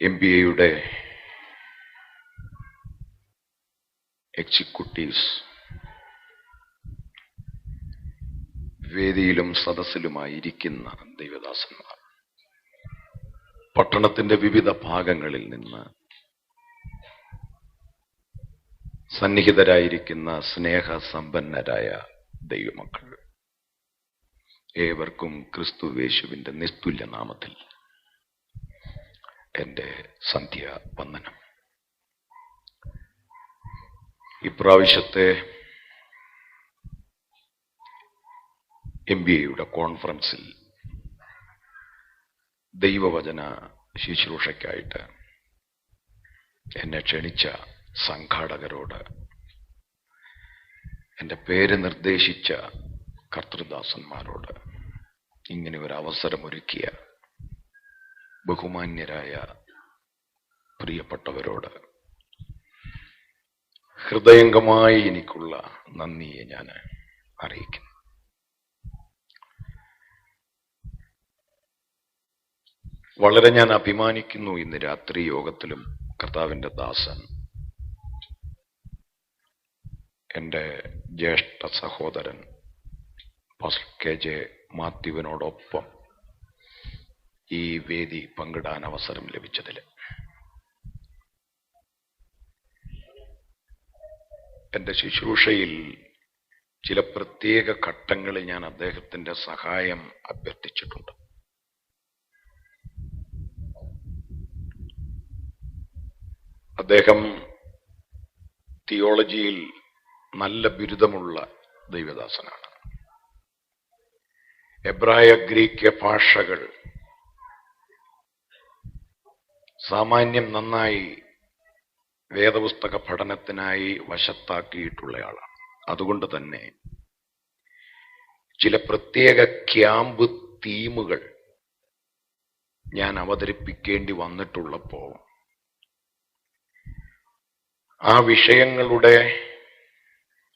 MBAയുടെ executives വേദിയിലും സദസ്സിലുമായിരിക്കുന്ന ദൈവദാസന്മാർ, പട്ടണത്തിന്റെ വിവിധ ഭാഗങ്ങളിൽ നിന്ന് സന്നിഹിതരായിരിക്കുന്ന സ്നേഹസമ്പന്നരായ ദൈവമക്കൾ, ഏവർക്കും ക്രിസ്തുയേശുവിന്റെ നിസ്തുല്യ നാമത്തിൽ എന്റെ സന്ധ്യാവന്ദനം. ഇപ്രാവശ്യത്തെ MBAയുടെ കോൺഫറൻസിൽ ദൈവവചന ശുശ്രൂഷയ്ക്കായിട്ട് എന്നെ ക്ഷണിച്ച സംഘാടകരോട്, എന്റെ പേര് നിർദ്ദേശിച്ച കർത്തൃദാസന്മാരോട്, ഇങ്ങനെ ഒരു അവസരമൊരുക്കിയ ബഹുമാന്യരായ പ്രിയപ്പെട്ടവരോട് ഹൃദയംഗമായി എനിക്കുള്ള നന്ദിയെ ഞാൻ അറിയിക്കുന്നു. വളരെ ഞാൻ അഭിമാനിക്കുന്നു. ഇന്ന് രാത്രി യോഗത്തിലും കർത്താവിന്റെ ദാസൻ, എന്റെ ജ്യേഷ്ഠ സഹോദരൻ പാസ്റ്റർ KJ മാത്യുവിനോടൊപ്പം ഈ വേദി പങ്കിടാൻ അവസരം ലഭിച്ചതിൽ എന്റെ ശുശ്രൂഷയിൽ ചില പ്രത്യേക ഘട്ടങ്ങളിൽ ഞാൻ അദ്ദേഹത്തിന്റെ സഹായം അഭ്യർത്ഥിച്ചിട്ടുണ്ട്. അദ്ദേഹം തിയോളജിയിൽ നല്ല ബിരുദമുള്ള ദൈവദാസനാണ്. എബ്രായ ഗ്രീക്ക് ഭാഷകൾ സാമാന്യം നന്നായി വേദപുസ്തക പഠനത്തിനായി വശത്താക്കിയിട്ടുള്ളയാളാണ്. അതുകൊണ്ട് തന്നെ ചില പ്രത്യേക ക്യാമ്പ് തീമുകൾ ഞാൻ അവതരിപ്പിക്കേണ്ടി വന്നിട്ടുള്ളപ്പോൾ ആ വിഷയങ്ങളുടെ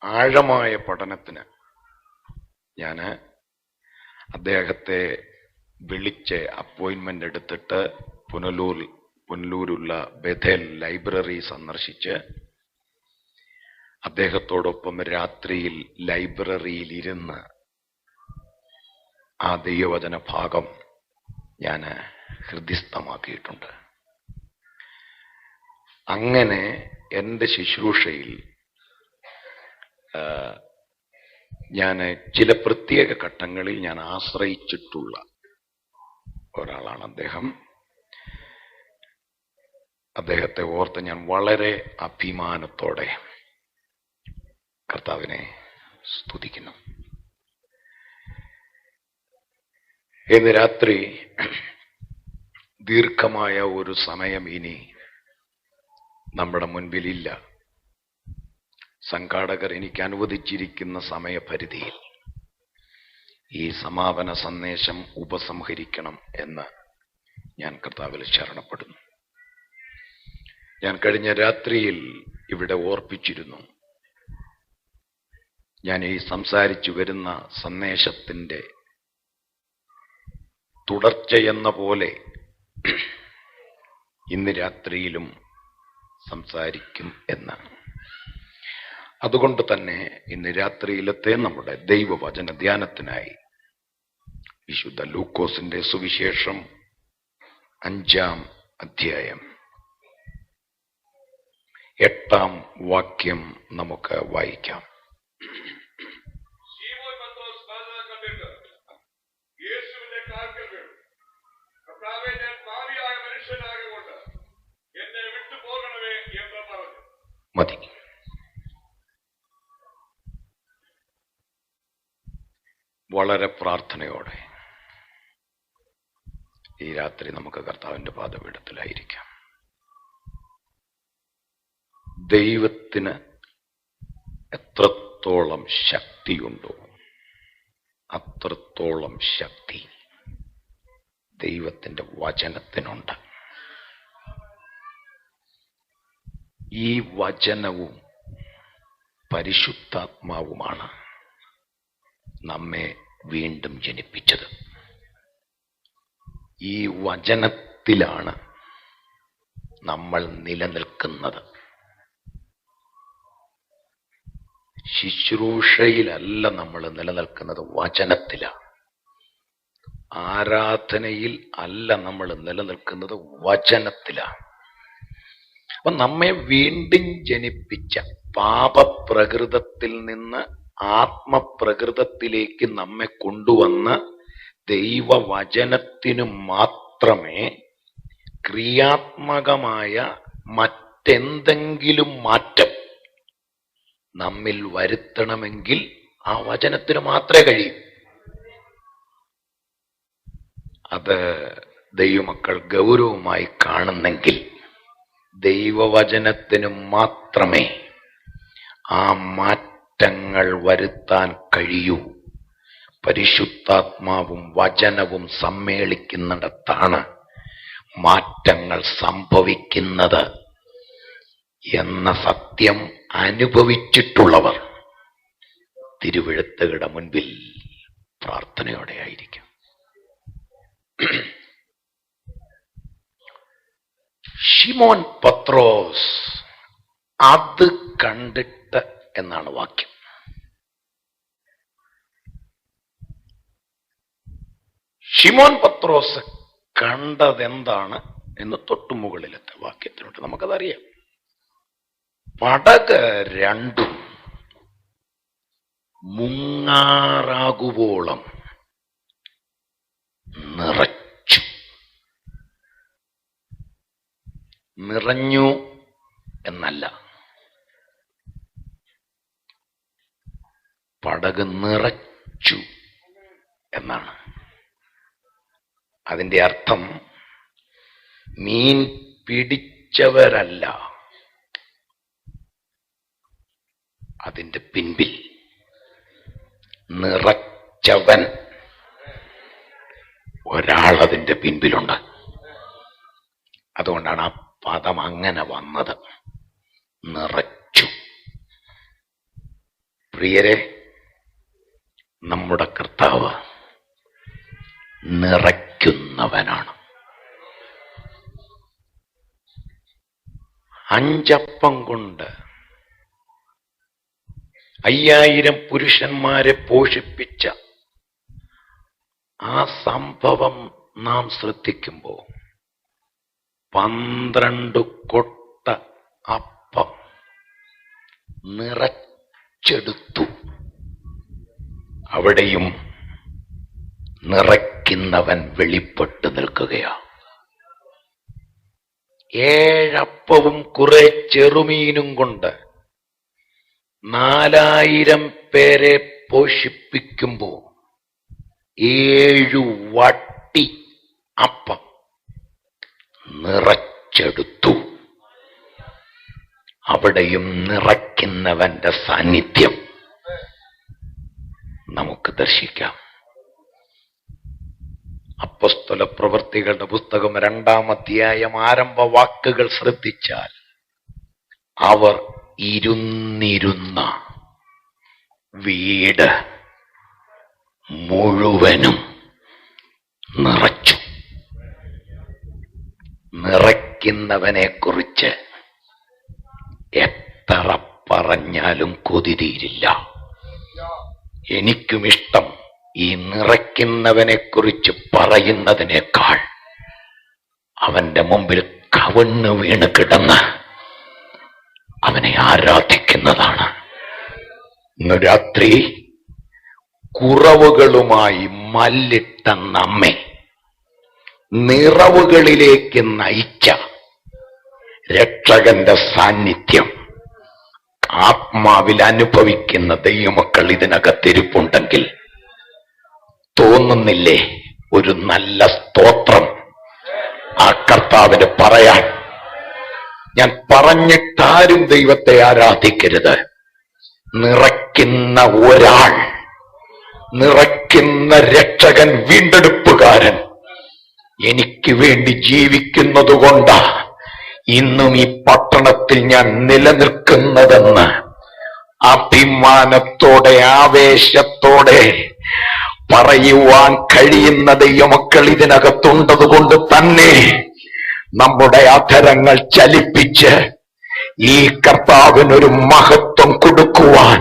ആഴമായ പഠനത്തിന് ഞാൻ അദ്ദേഹത്തെ വിളിച്ച് അപ്പോയിന്റ്മെന്റ് എടുത്തിട്ട് പുനലൂരുള്ള ബഥേൽ ലൈബ്രറി സന്ദർശിച്ച് അദ്ദേഹത്തോടൊപ്പം രാത്രിയിൽ ലൈബ്രറിയിൽ ഇരുന്ന് ആ ദൈവവചന ഭാഗം ഞാൻ ഹൃദിസ്ഥമാക്കിയിട്ടുണ്ട്. അങ്ങനെ എന്റെ ശുശ്രൂഷയിൽ ഞാൻ ചില പ്രത്യേക ഘട്ടങ്ങളിൽ ഞാൻ ആശ്രയിച്ചിട്ടുള്ള ഒരാളാണ് അദ്ദേഹം. അദ്ദേഹത്തെ ഓർത്ത് ഞാൻ വളരെ അഭിമാനത്തോടെ കർത്താവിനെ സ്തുതിക്കുന്നു. ഇന്ന് രാത്രി ദീർഘമായ ഒരു സമയം ഇനി നമ്മുടെ മുൻപിലില്ല. സംഘാടകർ എനിക്ക് അനുവദിച്ചിരിക്കുന്ന സമയപരിധിയിൽ ഈ സമാപന സന്ദേശം ഉപസംഹരിക്കണം എന്ന് ഞാൻ കർത്താവിൽ ശരണപ്പെടുന്നു. ഞാൻ കഴിഞ്ഞ രാത്രിയിൽ ഇവിടെ ഓർപ്പിച്ചിരുന്നു, ഞാൻ ഈ സംസാരിച്ചു വരുന്ന സന്ദേശത്തിന്റെ തുടർച്ചയെന്ന പോലെ ഇന്ന് രാത്രിയിലും സംസാരിക്കും എന്നാണ്. അതുകൊണ്ട് തന്നെ ഇന്ന് രാത്രിയിലത്തെ നമ്മുടെ ദൈവവചന ധ്യാനത്തിനായി വിശുദ്ധ ലൂക്കോസിന്റെ സുവിശേഷം 5-ാം അധ്യായം 8-ാം വാക്യം നമുക്ക് വായിക്കാം. മതി. വളരെ പ്രാർത്ഥനയോടെ ഈ രാത്രി നമുക്ക് കർത്താവിന്റെ പാദപീഠത്തിലായിരിക്കാം. ദൈവത്തിന് എത്രത്തോളം ശക്തിയുണ്ടോ അത്രത്തോളം ശക്തി ദൈവത്തിന്റെ വചനത്തിനുണ്ട്. ഈ വചനവും പരിശുദ്ധാത്മാവുമാണ് നമ്മെ വീണ്ടും ജനിപ്പിച്ചത്. ഈ വചനത്തിലാണ് നമ്മൾ നിലനിൽക്കുന്നത്. ശുശ്രൂഷയിലല്ല നമ്മൾ നിലനിൽക്കുന്നത്, വചനത്തിലാണ്. ആരാധനയിൽ അല്ല നമ്മൾ നിലനിൽക്കുന്നത്, വചനത്തിലാണ്. അപ്പൊ നമ്മെ വീണ്ടും ജനിപ്പിച്ച പാപപ്രകൃതത്തിൽ നിന്ന് ആത്മപ്രകൃതത്തിലേക്ക് നമ്മെ കൊണ്ടുവന്ന ദൈവവചനത്തിനു മാത്രമേ ക്രിയാത്മകമായ മറ്റെന്തെങ്കിലും മാറ്റം നമ്മിൽ വരുത്തണമെങ്കിൽ ആ വചനത്തിന് മാത്രമേ കഴിയൂ. അത് ദൈവമക്കൾ ഗൗരവമായി കാണുന്നെങ്കിൽ ദൈവവചനത്തിന് മാത്രമേ ആ മാറ്റങ്ങൾ വരുത്താൻ കഴിയൂ. പരിശുദ്ധാത്മാവും വചനവും സമ്മേളിക്കുന്നിടത്താണ് മാറ്റങ്ങൾ സംഭവിക്കുന്നത് എന്ന സത്യം അനുഭവിച്ചിട്ടുള്ളവർ തിരുവെഴുത്തുകളുടെ മുൻപിൽ പ്രാർത്ഥനയോടെ ആയിരിക്കും. ശിമോൻ പത്രോസ് അത് കണ്ടിട്ട് എന്നാണ് വാക്യം. ശിമോൻ പത്രോസ് കണ്ടതെന്താണ് എന്ന് തൊട്ടുമുകളിലത്തെ വാക്യത്തിലുണ്ട്. നമുക്കതറിയാം. പടക് രണ്ടും മുങ്ങാറാകുവോളം നിറച്ചു. നിറഞ്ഞു എന്നല്ല, പടക് നിറച്ചു എന്നാണ്. അതിന്റെ അർത്ഥം മീൻ പിടിച്ചവരല്ല, അതിന്റെ പിൻപിൽ നിറച്ചവൻ ഒരാൾ അതിന്റെ പിൻപിലുണ്ട്. അതുകൊണ്ടാണ് ആ പദം അങ്ങനെ വന്നത്, നിറച്ചു. പ്രിയരെ, നമ്മുടെ കർത്താവ് നിറയ്ക്കുന്നവനാണ്. 5 അപ്പം കൊണ്ട് 5000 പുരുഷന്മാരെ പോഷിപ്പിച്ച ആ സംഭവം നാം ശ്രദ്ധിക്കുമ്പോൾ 12 കൊട്ട അപ്പം നിറച്ചെടുത്തു. അവിടെയും നിറയ്ക്കുന്നവൻ വെളിപ്പെട്ട് നിൽക്കുകയാ. 7 അപ്പവും കുറെ ചെറുമീനും കൊണ്ട് 4000 പേരെ പോഷിപ്പിക്കുമ്പോൾ 7 വട്ടി അപ്പം നിറച്ചെടുത്തു. അവിടെയും നിറയ്ക്കുന്നവന്റെ സാന്നിധ്യം നമുക്ക് ദർശിക്കാം. അപ്പോസ്തല പ്രവൃത്തികളുടെ പുസ്തകം 2-ാം അധ്യായം ആരംഭ വാക്കുകൾ ശ്രദ്ധിച്ചാൽ അവർ ഇരുന്നിരുന്ന വീട് മുഴുവനും നിറച്ചു. നിറയ്ക്കുന്നവനെ കുറിച്ച് എത്ര പറഞ്ഞാലും കൊതി തീരില്ല. എനിക്കുമിഷ്ടം ഈ നിറയ്ക്കുന്നവനെ കുറിച്ച് പറയുന്നതിനേക്കാൾ അവന്റെ മുമ്പിൽ കവണ്ണു വീണ് കിടന്ന് അവനെ ആരാധിക്കുന്നതാണ്. ഇന്ന് രാത്രി കുറവുകളുമായി മല്ലിട്ട നമ്മെ നിറവുകളിലേക്ക് നയിച്ച രക്ഷകന്റെ സാന്നിധ്യം ആത്മാവിൽ അനുഭവിക്കുന്ന ദൈവമക്കൾ ഇതിനകത്തിരിപ്പുണ്ടെങ്കിൽ തോന്നുന്നില്ലേ ഒരു നല്ല സ്തോത്രം ആ കർത്താവിന് പറയാൻ? ഞാൻ പറഞ്ഞിട്ടാരും ദൈവത്തെ ആരാധിക്കരുത്. നിറയ്ക്കുന്ന ഒരാൾ, നിറയ്ക്കുന്ന രക്ഷകൻ, വീണ്ടെടുപ്പുകാരൻ എനിക്ക് വേണ്ടി ജീവിക്കുന്നത് കൊണ്ടാ ഇന്നും ഈ പട്ടണത്തിൽ ഞാൻ നിലനിൽക്കുന്നതെന്ന് അഭിമാനത്തോടെ ആവേശത്തോടെ പറയുവാൻ കഴിയുന്ന ദൈവമക്കൾ ഇതിനകത്തുണ്ടതുകൊണ്ട് തന്നെ നമ്മുടെ അധരങ്ങൾ ചലിപ്പിച്ച് ഈ കർത്താവിനൊരു മഹത്വം കൊടുക്കുവാൻ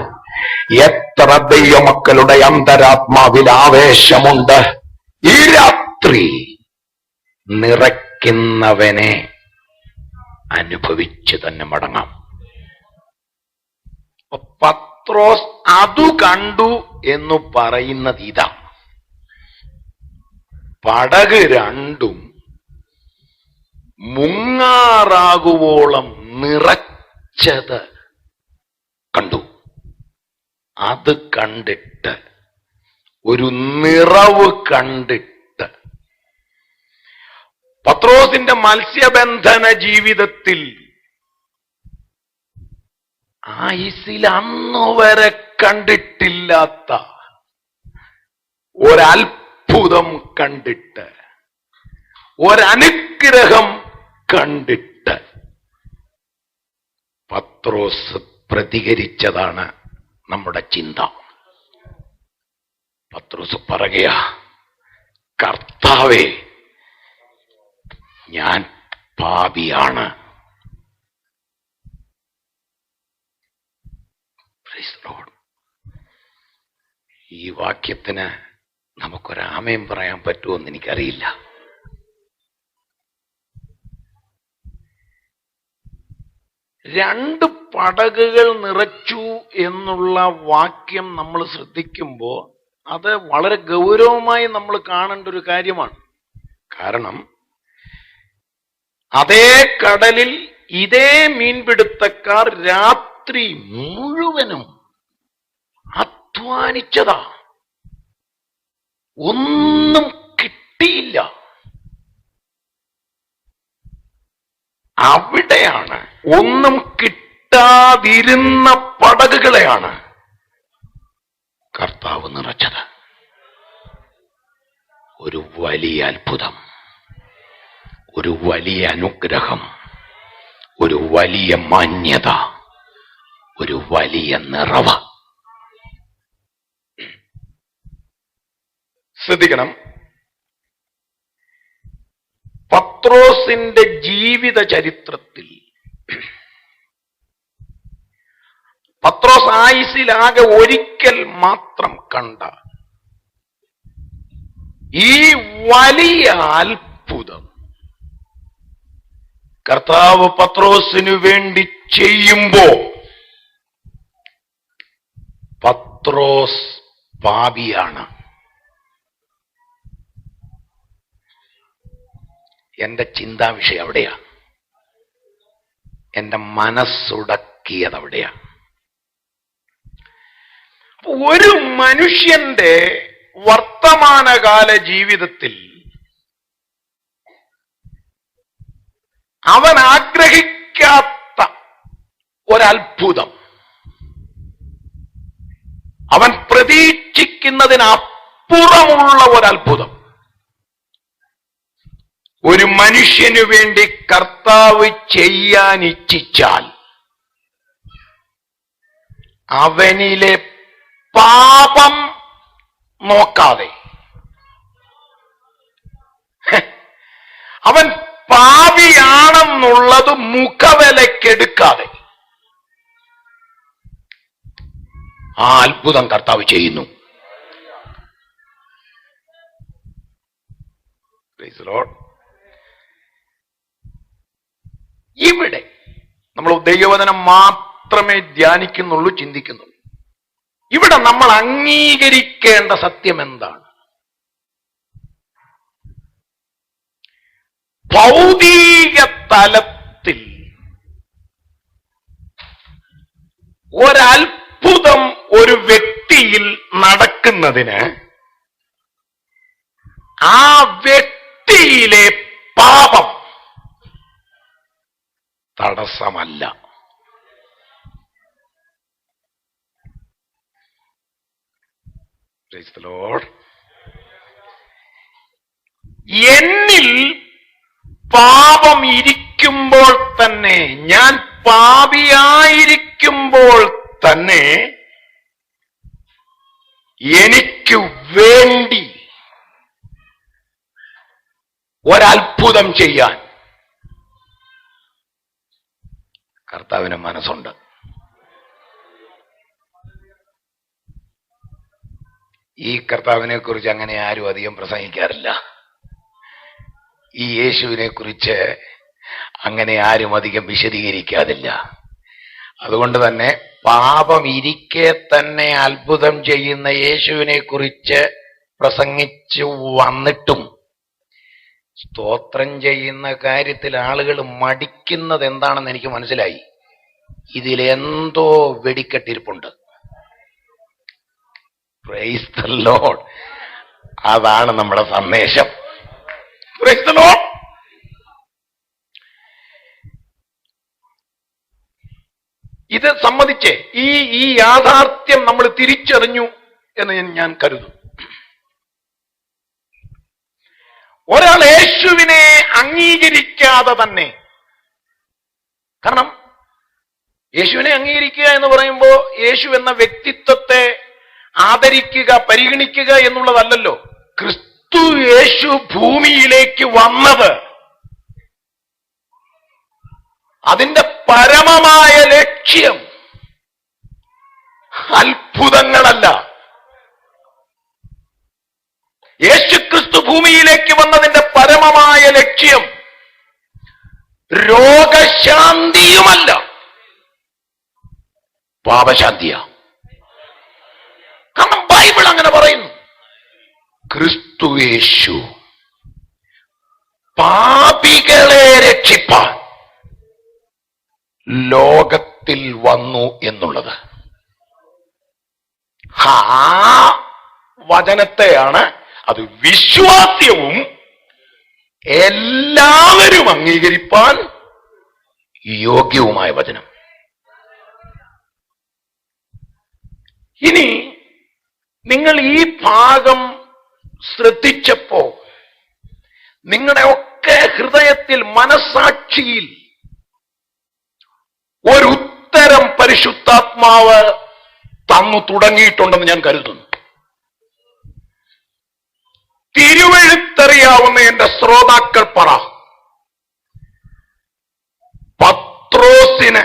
എത്ര ദൈവമക്കളുടെ അന്തരാത്മാവിൽ ആവേശമുണ്ട്. ഈ രാത്രി നിറയ്ക്കുന്നവനെ അനുഭവിച്ച് തന്നെ മടങ്ങാം. പത്രോസ് അതു കണ്ടു എന്ന് പറയുന്നത് ഇതാ, പടക് രണ്ടും മുങ്ങാറാകുവോളം നിറച്ചത് കണ്ടു. അത് കണ്ടിട്ട്, ഒരു നിറവ് കണ്ടിട്ട്, പത്രോസിന്റെ മത്സ്യബന്ധന ജീവിതത്തിൽ ആയുസ്സിൽ അന്നുവരെ കണ്ടിട്ടില്ലാത്ത ഒരത്ഭുതം കണ്ടിട്ട്, ഒരനുഗ്രഹം കണ്ടിട്ട് പത്രോസ് പ്രതികരിച്ചതാണ് നമ്മുടെ ചിന്ത. പത്രോസ് പറയുക, കർത്താവേ, ഞാൻ പാപിയാണ്. ഈ വാക്യത്തിന് നമുക്കൊരാമയും പറയാൻ പറ്റുമെന്ന് എനിക്കറിയില്ല. രണ്ട് പടകുകൾ നിറച്ചു എന്നുള്ള വാക്യം നമ്മൾ ശ്രദ്ധിക്കുമ്പോൾ അത് വളരെ ഗൗരവമായി നമ്മൾ കാണേണ്ട ഒരു കാര്യമാണ്. കാരണം അതേ കടലിൽ ഇതേ മീൻപിടുത്തക്കാർ രാത്രി മുഴുവനും അധ്വാനിച്ചതാ, ഒന്നും കിട്ടിയില്ല. അവിടെയാണ് ഒന്നും കിട്ടാതിരുന്ന പടകുകളെയാണ് കർത്താവ് നിറച്ചത്. ഒരു വലിയ അത്ഭുതം, ഒരു വലിയ അനുഗ്രഹം, ഒരു വലിയ മാന്യത, ഒരു വലിയ നിറവ്. ശ്രദ്ധിക്കണം, പത്രോസിന്റെ ജീവിത ചരിത്രത്തിൽ പത്രോസ് ആയുസ്സിലാകെ ഒരിക്കൽ മാത്രം കണ്ട ഈ വലിയ അത്ഭുതം കർത്താവ് പത്രോസിനു വേണ്ടി ചെയ്യുമ്പോ പത്രോസ് പാപിയാണ്. എന്റെ ചിന്താവിഷയം അവിടെയാ, എന്റെ മനസ്സുടക്കിയത് അവിടെയാ. ഒരു മനുഷ്യന്റെ വർത്തമാനകാല ജീവിതത്തിൽ അവൻ ആഗ്രഹിക്കാത്ത ഒരത്ഭുതം, അവൻ പ്രതീക്ഷിക്കുന്നതിനപ്പുറമുള്ള ഒരത്ഭുതം ഒരു മനുഷ്യനു വേണ്ടി കർത്താവ് ചെയ്യാൻ ഇച്ഛിച്ചാൽ അവനിലെ പാപം നോക്കാതെ, അവൻ പാപിയാണെന്നുള്ളത് മുഖവിലക്കെടുക്കാതെ ആ അത്ഭുതം കർത്താവ് ചെയ്യുന്നു. Price the Lord. ഇവിടെ നമ്മൾ ദൈവവചനം മാത്രമേ ധ്യാനിക്കുന്നുള്ളൂ, ചിന്തിക്കുന്നുള്ളൂ. ഇവിടെ നമ്മൾ അംഗീകരിക്കേണ്ട സത്യം എന്താണ്? ഭൗതിക തലത്തിൽ ഒരത്ഭുതം ഒരു വ്യക്തിയിൽ നടക്കുന്നതിന് ആ വ്യക്തിയിലെ പാപം തടസ്സമല്ല. Price the Lord. എന്നിൽ പാപം ഇരിക്കുമ്പോൾ തന്നെ, ഞാൻ പാപിയായിരിക്കുമ്പോൾ തന്നെ എനിക്ക് വേണ്ടി ഒരത്ഭുതം ചെയ്യാൻ കർത്താവിന് മനസ്സുണ്ട്. ഈ കർത്താവിനെ കുറിച്ച് അങ്ങനെ ആരും അധികം പ്രസംഗിക്കാറില്ല. ഈ യേശുവിനെ കുറിച്ച് അങ്ങനെ ആരും അധികം വിശദീകരിക്കാതില്ല. അതുകൊണ്ട് തന്നെ പാപം ഇരിക്കെ തന്നെ അത്ഭുതം ചെയ്യുന്ന യേശുവിനെ കുറിച്ച് പ്രസംഗിച്ചു വന്നിട്ടും സ്തോത്രം ചെയ്യുന്ന കാര്യത്തിൽ ആളുകൾ മടിക്കുന്നത് എന്താണെന്ന് എനിക്ക് മനസ്സിലായി. ഇതിലെന്തോ വെടിക്കെട്ടിരിപ്പുണ്ട്. Praise the lord. അതാണ് നമ്മുടെ സന്ദേശം. Praise the lord. ഇത് സമ്മതിച്ചേ ഈ യാഥാർത്ഥ്യം നമ്മൾ തിരിച്ചറിഞ്ഞു എന്ന് ഞാൻ കരുതുന്നു. ഒരാൾ യേശുവിനെ അംഗീകരിക്കാതെ തന്നെ, കാരണം യേശുവിനെ അംഗീകരിക്കുക എന്ന് പറയുമ്പോൾ യേശു എന്ന വ്യക്തിത്വത്തെ ആദരിക്കുക, പരിഗണിക്കുക എന്നുള്ളതല്ലല്ലോ. ക്രിസ്തു യേശു ഭൂമിയിലേക്ക് വന്നത് അതിന്റെ പരമമായ ലക്ഷ്യം അത്ഭുതങ്ങളല്ല. യേശുക്രിസ്തു ഭൂമിയിലേക്ക് വന്നതിന്റെ പരമമായ ലക്ഷ്യം രോഗശാന്തിയുമല്ല, പാപശാന്തിയാ. കാരണം ബൈബിൾ അങ്ങനെ പറയുന്നു. ക്രിസ്തു യേശു പാപികളെ രക്ഷിപ്പാൻ ലോകത്തിൽ വന്നു എന്നുള്ളത്. ആ വചനത്തെയാണ്, അത് വിശ്വാസ്യവും എല്ലാവരും അംഗീകരിപ്പാൻ യോഗ്യവുമായ വചനം. ഇനി നിങ്ങൾ ഈ ഭാഗം ശ്രദ്ധിച്ചപ്പോ നിങ്ങളുടെ ഒക്കെ ഹൃദയത്തിൽ, മനസാക്ഷിയിൽ ഒരു ഉത്തരം പരിശുദ്ധാത്മാവ് തന്നു തുടങ്ങിയിട്ടുണ്ടെന്ന് ഞാൻ കരുതുന്നു. തിരുവെഴുത്തറിയാവുന്ന എന്റെ ശ്രോതാക്കൾ പറ, പത്രോസിന്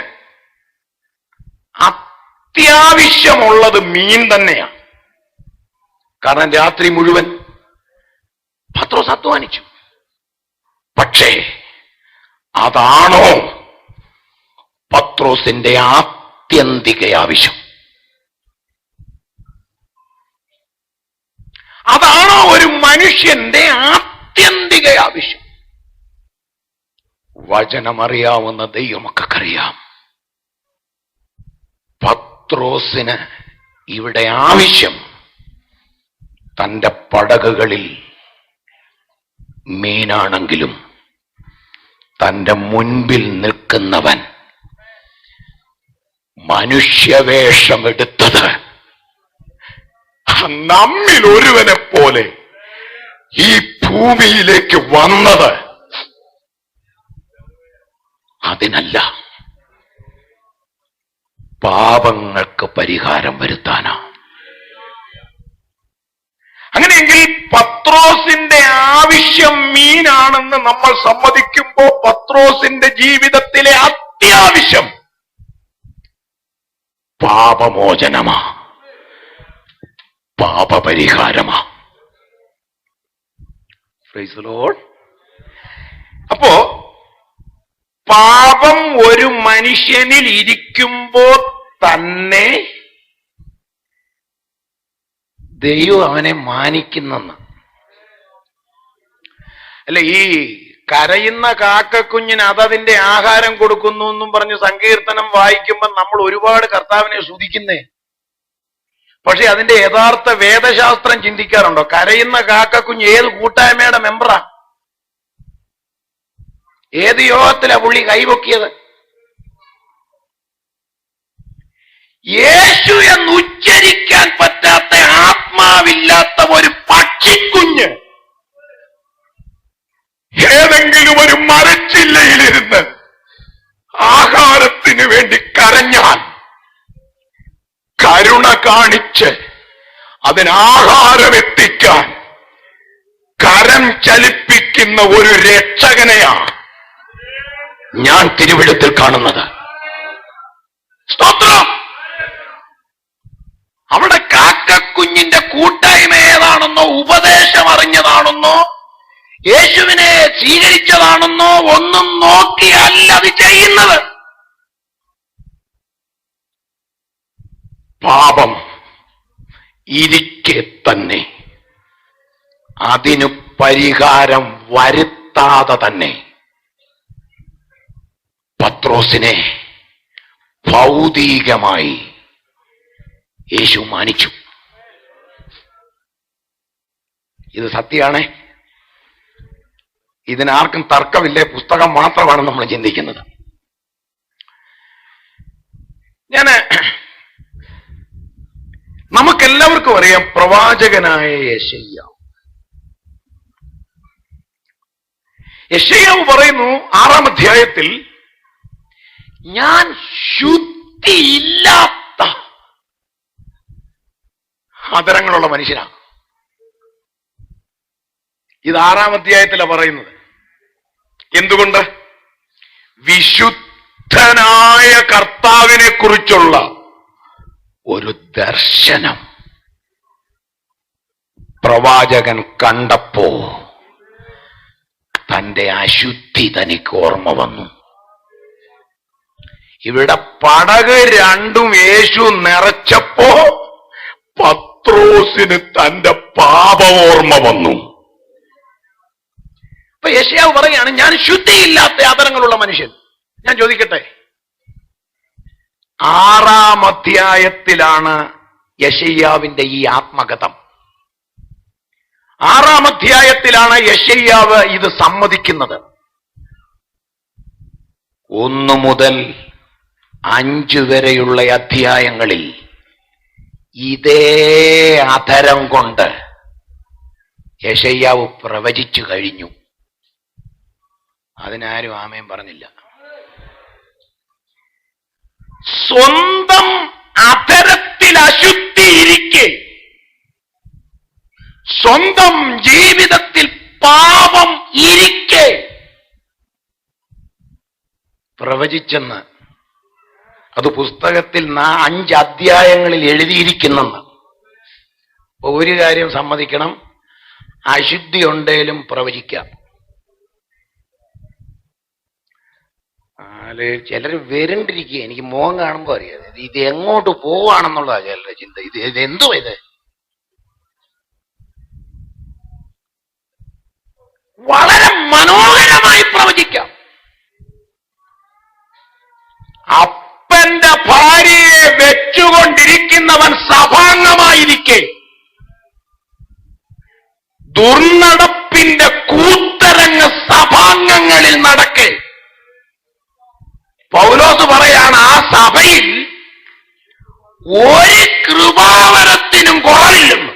അത്യാവശ്യമുള്ളത് മീൻ തന്നെയാണ്. കാരണം രാത്രി മുഴുവൻ പത്രോസ് അധ്വാനിച്ചു. പക്ഷേ അതാണോ പത്രോസിന്റെ ആത്യന്തിക ആവശ്യം? അതാണോ ഒരു മനുഷ്യന്റെ ആത്യന്തിക ആവശ്യം? വചനമറിയാവുന്ന ദൈവമൊക്കറിയാം, പത്രോസിന് ഇവിടെ ആവശ്യം തന്റെ പടകുകളിൽ മീനാണെങ്കിലും തന്റെ മുൻപിൽ നിൽക്കുന്നവൻ മനുഷ്യവേഷമെടുത്തത് നമ്മിൽ ഒരുവനെ പോലെ ഈ ഭൂമിയിലേക്ക് വന്നത് അതിനല്ല, പാപങ്ങൾക്ക് പരിഹാരം വരുത്താനാ. അങ്ങനെയെങ്കിൽ പത്രോസിന്റെ ആവശ്യം മീനാണെന്ന് നമ്മൾ സമ്മതിക്കുമ്പോൾ പത്രോസിന്റെ ജീവിതത്തിലെ അത്യാവശ്യം പാപമോചനമാ, പാപപരിഹാരമാ. Praise the lord. അപ്പോ പാപം ഒരു മനുഷ്യനിൽ ഇരിക്കുമ്പോൾ തന്നെ ദൈവം അവനെ മാനിക്കുന്നെന്ന്. അല്ല, ഈ കരയുന്ന കാക്കക്കുഞ്ഞിന് അതതിന്റെ ആഹാരം കൊടുക്കുന്നു എന്നും പറഞ്ഞ് സങ്കീർത്തനം വായിക്കുമ്പോൾ നമ്മൾ ഒരുപാട് കർത്താവിനെ സ്തുതിക്കുന്നേ. പക്ഷെ അതിന്റെ യഥാർത്ഥ വേദശാസ്ത്രം ചിന്തിക്കാറുണ്ടോ? കരയുന്ന കാക്കക്കുഞ്ഞ് ഏത് കൂട്ടായ്മയുടെ മെമ്പറാ? ഏത് യോഗത്തിലാ പുള്ളി കൈപൊക്കിയത്? യേശു എന്ന് ഉച്ചരിക്കാൻ പറ്റാത്ത, ആത്മാവില്ലാത്ത ഒരു പക്ഷിക്കുഞ്ഞ് ഏതെങ്കിലും ഒരു മരച്ചില്ലയിലിരുന്ന് ആഹാരത്തിന് വേണ്ടി കരഞ്ഞാൽ കരുണ കാണിച്ച് അതിനാഹാരം എത്തിക്കാൻ കരം ചലിപ്പിക്കുന്ന ഒരു രക്ഷകനെയാണ് ഞാൻ തിരുവെഴുത്തിൽ കാണുന്നത്. യേശുവിനെ സ്വീകരിച്ചതാണെന്നോ ഒന്നും നോക്കിയല്ല അത് ചെയ്യുന്നത്. പാപം ഇരിക്കെ തന്നെ, അതിനു പരിഹാരം വരുത്താതെ തന്നെ പത്രോസിനെ ഭൗതികമായി യേശു മാനിച്ചു. ഇത് സത്യമാണ്. ഇതിനാർക്കും തർക്കമില്ലേ? പുസ്തകം മാത്രമാണ് നമ്മൾ ചിന്തിക്കുന്നത്. നമുക്കെല്ലാവർക്കും അറിയാം പ്രവാചകനായ യെശയ്യാവ് പറയുന്നു 6-ാം അധ്യായത്തിൽ, ഞാൻ ശുദ്ധിയില്ലാത്ത ആദരങ്ങളുള്ള മനുഷ്യനാണ്. ഇത് 6-ാം അധ്യായത്തിലാണ് പറയുന്നത്. എന്തുകൊണ്ട്? വിശുദ്ധനായ കർത്താവിനെ കുറിച്ചുള്ള ഒരു ദർശനം പ്രവാചകൻ കണ്ടപ്പോ തന്റെ അശുദ്ധി തനിക്ക് ഓർമ്മ വന്നു. ഇവിടെ പടക് രണ്ടും യേശു നിറച്ചപ്പോ പത്രോസിന് തന്റെ പാപം ഓർമ്മ വന്നു. അപ്പൊ യെശയ്യാവ് പറയാണ്, ഞാൻ ശുദ്ധിയില്ലാത്ത ആദരങ്ങളുള്ള മനുഷ്യൻ. ഞാൻ ചോദിക്കട്ടെ, 6-ാം അധ്യായത്തിലാണ് യെശയ്യാവിന്റെ ഈ ആത്മകഥം. 6-ാം അധ്യായത്തിലാണ് യെശയ്യാവ് ഇത് സമ്മതിക്കുന്നത്. 1 മുതൽ 5 വരെയുള്ള അധ്യായങ്ങളിൽ ഇതേ അധരം കൊണ്ട് യെശയ്യാവ് പ്രവചിച്ചു കഴിഞ്ഞു. അതിനാരും ആമേൻ പറഞ്ഞില്ല. സ്വന്തം അധരത്തിൽ അശുദ്ധിയിരിക്കെ, സ്വന്തം ജീവിതത്തിൽ പാപം ഇരിക്കെ പ്രവചിച്ചെന്ന്, അത് പുസ്തകത്തിൽ 5 അധ്യായങ്ങളിൽ എഴുതിയിരിക്കുന്നെന്ന്. ഒരു കാര്യം സമ്മതിക്കണം, അശുദ്ധി ഉണ്ടേലും പ്രവചിക്കാം. ചിലർ വരണ്ടിരിക്കുക, എനിക്ക് മോഹം കാണുമ്പോ അറിയാം ഇത് എങ്ങോട്ട് പോവാണെന്നുള്ളതാ ചിലരുടെ ചിന്ത. ഇത് എന്തോ ഇത് വളരെ മനോഹരമായി പ്രവചിക്കാം. അപ്പന്റെ ഭാര്യയെ വെച്ചുകൊണ്ടിരിക്കുന്നവൻ സഭാംഗമായിരിക്കെ, ദുർനടപ്പിന്റെ കൂത്തരങ്ങ് സഭാംഗങ്ങളിൽ നടക്കെ, പൗലോസ് പറയാണ്, ആ സഭയിൽ ഒരു കൃപാവരത്തിനും കുറവില്ലെന്ന്.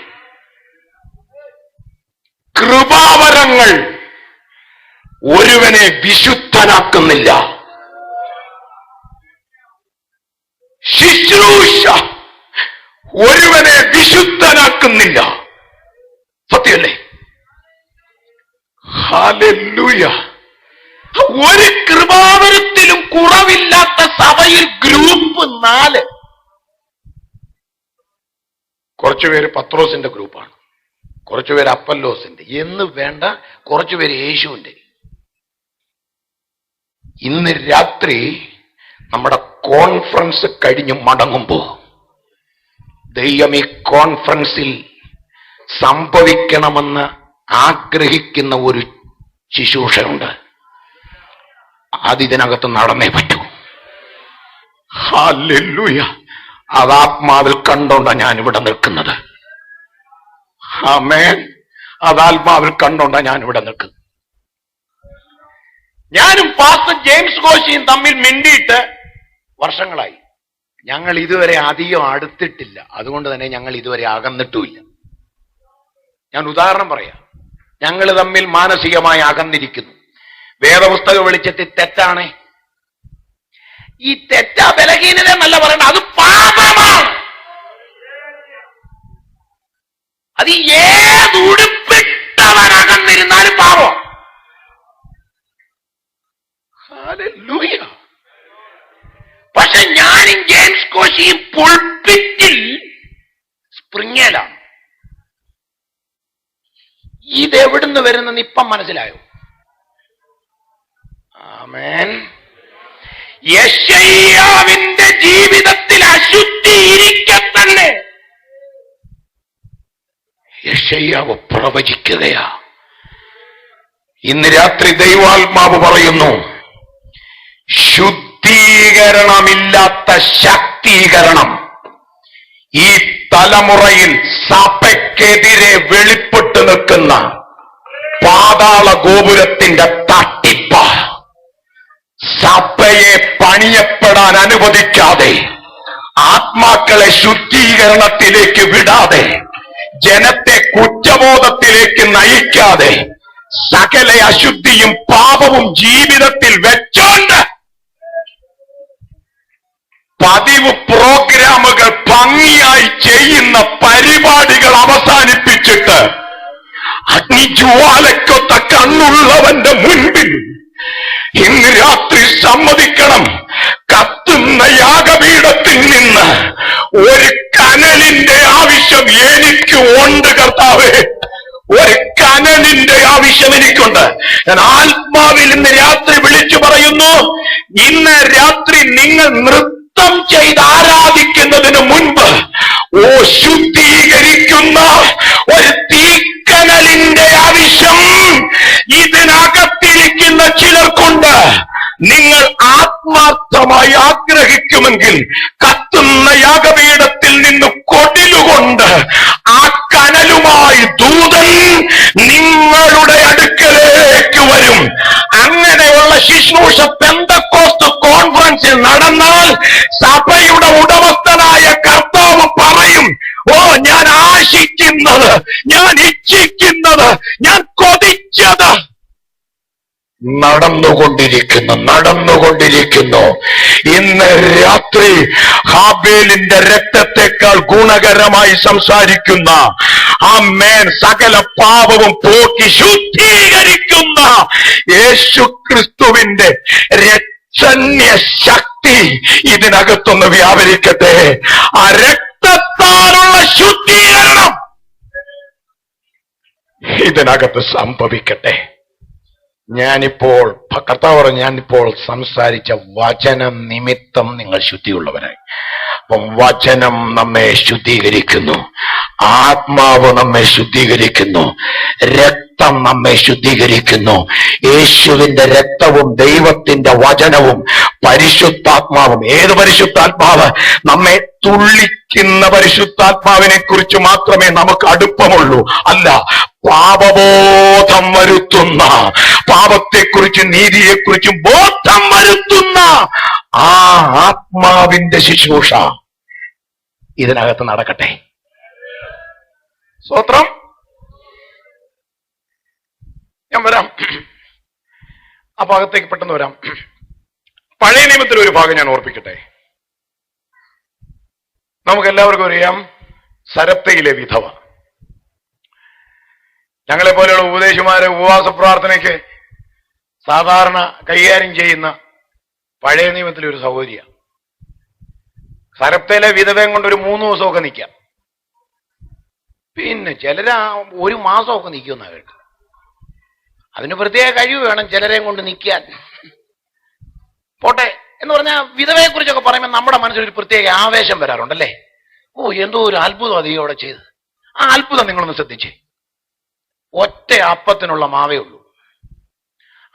കൃപാവരങ്ങൾ ഒരുവനെ വിശുദ്ധനാക്കുന്നില്ല. ശുശ്രൂഷ ഒരുവനെ വിശുദ്ധനാക്കുന്നില്ല. സത്യമല്ലേ? ഹല്ലേലൂയ. ഒരു കൃപാവരത്തിലും കുറവില്ലാത്ത സഭയിൽ ഗ്രൂപ്പ് 4. കുറച്ചുപേര് പത്രോസിന്റെ ഗ്രൂപ്പാണ്, കുറച്ചുപേര് അപ്പല്ലോസിന്റെ എന്ന് വേണ്ട, കുറച്ചുപേര് യേശുവിന്റെ. ഇന്ന് രാത്രി നമ്മുടെ കോൺഫറൻസ് കഴിഞ്ഞ് മടങ്ങുമ്പോ ദൈവം ഈ കോൺഫറൻസിൽ സംഭവിക്കണമെന്ന് ആഗ്രഹിക്കുന്ന ഒരു ശുശ്രൂഷയുണ്ട്. അതിനകത്ത് നടന്നേ പറ്റൂ. ഹല്ലേലൂയ. അതാത്മാവിൽ കണ്ടോണ്ടാ ഞാൻ ഇവിടെ നിൽക്കുന്നത്. ആമേൻ. അതാത്മാവിൽ കണ്ടോണ്ടാ ഞാൻ ഇവിടെ നിൽക്കുന്നത്. ഞാനും പാസ്റ്റർ ജെയിംസ് കോശിയും തമ്മിൽ മിണ്ടിയിട്ട് വർഷങ്ങളായി. ഞങ്ങൾ ഇതുവരെ അധികം അടുത്തിട്ടില്ല, അതുകൊണ്ട് തന്നെ ഞങ്ങൾ ഇതുവരെ അകന്നിട്ടുമില്ല. ഞാൻ ഉദാഹരണം പറയാം. ഞങ്ങൾ തമ്മിൽ മാനസികമായി അകന്നിരിക്കുന്നു. വേദപുസ്തക വെളിച്ചത്തിൽ തെറ്റാണ്. ഈ തെറ്റാ ബലഹീനത എന്നല്ല പറയണം, അത് പാപമാണ്. അത് ഏതുടുപ്പിട്ടവനകന്നിരുന്നാലും പാപം. ഹല്ലേലൂയ. പക്ഷെ ഞാനും ജെയിംസ് കോശിയും പുൾപിറ്റിൽ സ്പ്രിങ്ങേലാണ്. ഇതെവിടുന്ന് വരുന്നെന്ന് ഇപ്പം മനസ്സിലായോ? ആമേൻ. യെശയ്യാവിന്റെ ജീവിതത്തിൽ അശുദ്ധി ഇരിക്കെ തന്നെ യെശയ്യാവ് പ്രവചിക്കുകയാ. ഇന്ന് രാത്രി ദൈവാത്മാവ് പറയുന്നു, ശുദ്ധീകരണമില്ലാത്ത ശക്തീകരണം ഈ തലമുറയിൽ സഭയ്ക്കെതിരെ വെളിപ്പെട്ട് നിൽക്കുന്ന പാതാള ഗോപുരത്തിന്റെ തട്ടിപ്പ സഭയെ പണിയപ്പെടാൻ അനുവദിക്കാതെ, ആത്മാക്കളെ ശുദ്ധീകരണത്തിലേക്ക് വിടാതെ, ജനത്തെ കുറ്റബോധത്തിലേക്ക് നയിക്കാതെ, സകല അശുദ്ധിയും പാപവും ജീവിതത്തിൽ വെച്ചോണ്ട് പതിവ് പ്രോഗ്രാമുകൾ ഭംഗിയായി ചെയ്യുന്ന പരിപാടികൾ അവസാനിപ്പിച്ചിട്ട് അഗ്നിജ്വാലക്കൊത്ത കണ്ണുള്ളവന്റെ മുൻപിൽ ഇന്ന് രാത്രി സമ്മതിക്കണം, കത്തുന്ന യാഗപീഠത്തിൽ നിന്ന് ഒരു കനലിന്റെ ആവശ്യം എനിക്ക് ഉണ്ട് കർത്താവേ. ഒരു കനലിന്റെ ആവശ്യം എനിക്കുണ്ട്. ഞാൻ ആത്മാവിൽ ഇന്ന് രാത്രി വിളിച്ചു പറയുന്നു, ഇന്ന് രാത്രി നിങ്ങൾ നൃത്തം ചെയ്ത് ആരാധിക്കുന്നതിന് മുൻപ് ശുദ്ധീകരിക്കുന്ന ഒരു തീക്കനലിന്റെ ആവശ്യം ഇതിനകത്തിരിക്കുന്ന ചിലർക്കുണ്ട്. നിങ്ങൾ ആത്മാർത്ഥമായി ആഗ്രഹിക്കുമെങ്കിൽ കത്തുന്ന യാഗപീഠത്തിൽ നിന്ന് കൊടിലുകൊണ്ട് ആ കനലുമായി ദൂതൻ നിങ്ങളുടെ അടുക്കലേക്ക് വരും. അങ്ങനെയുള്ള ശുശ്രൂഷ പെന്തക്കോസ്ത് കോൺഫറൻസിൽ നടന്നാൽ സഭയുടെ ഉടമസ്ഥനായ കർത്താവ് പറയും, ഞാൻ ആശിക്കുന്നത്, ഞാൻ ഇച്ഛിക്കുന്നത്, ഞാൻ കൊതിച്ചത് നടന്നുകൊണ്ടിരിക്കുന്നു. ഇന്ന് രാത്രി ഹാബേലിന്റെ രക്തത്തെക്കാൾ ഗുണകരമായി സംസാരിക്കുന്ന ആമേൻ സകല പാപവും പോക്കി ശുദ്ധീകരിക്കുന്ന യേശു ക്രിസ്തുവിന്റെ രക്ഷണ്യ ശക്തി ഇതിനകത്തൊന്ന് വ്യാപരിക്കട്ടെ. ആ രക്തത്താലുള്ള ശുദ്ധീകരണം ഇതിനകത്ത് സംഭവിക്കട്ടെ. ഞാനിപ്പോൾ ഞാനിപ്പോൾ സംസാരിച്ച വചനം നിമിത്തം നിങ്ങൾ ശുദ്ധിയുള്ളവരായി. അപ്പം വചനം നമ്മെ ശുദ്ധീകരിക്കുന്നു, ആത്മാവ് നമ്മെ ശുദ്ധീകരിക്കുന്നു, രക്തം നമ്മെ ശുദ്ധീകരിക്കുന്നു. യേശുവിന്റെ രക്തവും ദൈവത്തിന്റെ വചനവും പരിശുദ്ധാത്മാവും. ഏത് പരിശുദ്ധാത്മാവ്? നമ്മെ തുള്ളിക്കുന്ന പരിശുദ്ധാത്മാവിനെ കുറിച്ച് മാത്രമേ നമുക്ക് അടുപ്പമുള്ളൂ. അല്ല, പാപബോധം വരുത്തുന്ന, പാപത്തെക്കുറിച്ചും നീതിയെക്കുറിച്ചും ബോധം വരുത്തുന്ന ആ ആത്മാവിന്റെ ശുശ്രൂഷ ഇതിനകത്ത് നടക്കട്ടെ. സ്തോത്രം. ഞാൻ വരാം, ആ ഭാഗത്തേക്ക് പെട്ടെന്ന് വരാം. പഴയ നിയമത്തിൽ ഒരു ഭാഗം ഞാൻ ഓർപ്പിക്കട്ടെ. നമുക്കെല്ലാവർക്കും അറിയാം, സരപ്തയിലെ വിധവ. ഞങ്ങളെ പോലെയുള്ള ഉപദേശിമാരെ ഉപവാസ പ്രാർത്ഥനയ്ക്ക് സാധാരണ കൈകാര്യം ചെയ്യുന്ന പഴയ നിയമത്തിലെ ഒരു സഹോദരിയ. സരപ്തയിലെ വിധവയും കൊണ്ട് ഒരു 3 ദിവസമൊക്കെ നിൽക്കാം. പിന്നെ ചിലര് 1 മാസമൊക്കെ നിൽക്കുമെന്നാ കേട്ടത്. അതിന് പ്രത്യേക കഴിവ് വേണം ചിലരെയും കൊണ്ട് നിൽക്കാൻ. പോട്ടെ എന്ന് പറഞ്ഞാൽ വിധവയെ കുറിച്ചൊക്കെ പറയുമ്പോൾ നമ്മുടെ മനസ്സിലൊരു പ്രത്യേക ആവേശം വരാറുണ്ടല്ലേ. എന്തോ ഒരു അത്ഭുതം അത് അവിടെ ചെയ്ത്. ആ അത്ഭുതം നിങ്ങളൊന്ന് ശ്രദ്ധിച്ചേ. ഒറ്റ അപ്പത്തിനുള്ള മാവേ ഉള്ളൂ,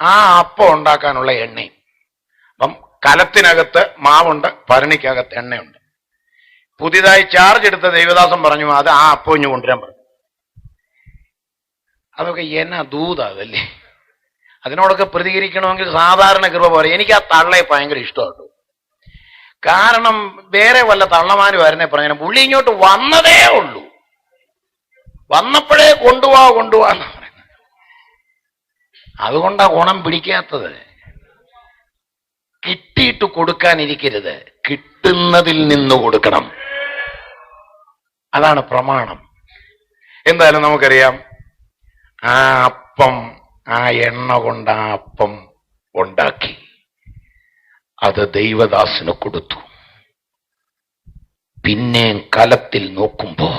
ആ അപ്പം ഉണ്ടാക്കാനുള്ള എണ്ണയും. അപ്പം കലത്തിനകത്ത് മാവുണ്ട്, ഭരണിക്കകത്ത് എണ്ണയുണ്ട്. പുതിയതായി ചാർജ് എടുത്ത ദൈവദാസൻ പറഞ്ഞു, അത് ആ അപ്പം ഇഞ്ഞു കൊണ്ടുവരാൻ പറഞ്ഞു. അതൊക്കെ എന്നാ ദൂതല്ലേ. അതിനോടൊക്കെ പ്രതികരിക്കണമെങ്കിൽ സാധാരണ കൃപ പോലെ. എനിക്ക് ആ തള്ളയെ ഭയങ്കര ഇഷ്ടമായിട്ടു. കാരണം വേറെ വല്ല തള്ളമാരും പറഞ്ഞാൽ പുള്ളി ഇങ്ങോട്ട് വന്നതേ ഉള്ളൂ, വന്നപ്പോഴേ കൊണ്ടുപോവാന്ന് പറയുന്നത്. അതുകൊണ്ടാ ഗുണം പിടിക്കാത്തത്. കിട്ടിയിട്ട് കൊടുക്കാനിരിക്കരുത്, കിട്ടുന്നതിൽ നിന്ന് കൊടുക്കണം. അതാണ് പ്രമാണം. എന്തായാലും നമുക്കറിയാം, ആ അപ്പം, ആ എണ്ണ കൊണ്ട് ആ അപ്പം ഉണ്ടാക്കി അത് ദൈവദാസന് കൊടുത്തു. പിന്നെ കലത്തിൽ നോക്കുമ്പോ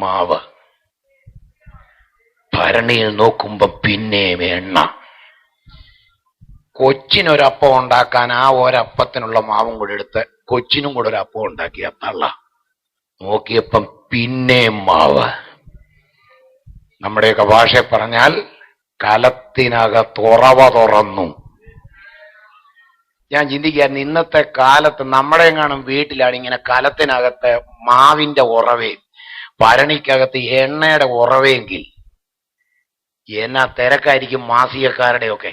മാവ് ഭരണിയിൽ നോക്കുമ്പോ പിന്നെയും എണ്ണ. കൊച്ചിനൊരപ്പം ഉണ്ടാക്കാൻ ആ ഒരപ്പത്തിനുള്ള മാവും കൂടെ എടുത്ത് കൊച്ചിനും കൂടെ ഒരു അപ്പം ഉണ്ടാക്കിയ തള്ള. നോക്കിയപ്പം പിന്നെയും മാവ്. നമ്മുടെയൊക്കെ ഭാഷ പറഞ്ഞാൽ കലത്തിനകത്ത് ഉറവ തുറന്നു. ഞാൻ ചിന്തിക്കായിരുന്നു, ഇന്നത്തെ കാലത്ത് നമ്മുടെ എങ്ങാനും വീട്ടിലാണ് ഇങ്ങനെ കലത്തിനകത്ത് മാവിന്റെ ഉറവയും ഭരണിക്കകത്ത് എണ്ണയുടെ ഉറവയെങ്കിൽ എന്നാ തിരക്കായിരിക്കും മാസികക്കാരുടെയൊക്കെ,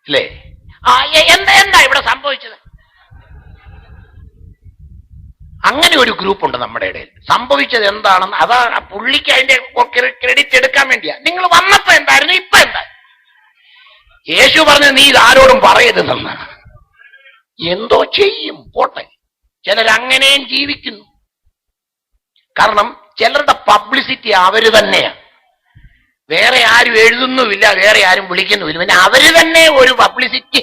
അല്ലേ? എന്താ ഇവിടെ സംഭവിച്ചത്? അങ്ങനെ ഒരു ഗ്രൂപ്പ് ഉണ്ട് നമ്മുടെ ഇടയിൽ. സംഭവിച്ചത് എന്താണെന്ന് അതാ പുള്ളിക്ക് അതിന്റെ ക്രെഡിറ്റ് എടുക്കാൻ വേണ്ടിയാ. നിങ്ങൾ വന്നപ്പോ എന്തായിരുന്നു, ഇപ്പൊ എന്താ? യേശു പറഞ്ഞു നീ ഇതാരോടും പറയരുതെന്ന്. എന്തോ ചെയ്യും, പോട്ടെ. ചിലരങ്ങനെയും ജീവിക്കുന്നു. കാരണം ചിലരുടെ പബ്ലിസിറ്റി അവര് തന്നെയാണ്. വേറെ ആരും എഴുതുന്നുമില്ല, വേറെ ആരും വിളിക്കുന്നുമില്ല, പിന്നെ അവര് തന്നെ ഒരു പബ്ലിസിറ്റി.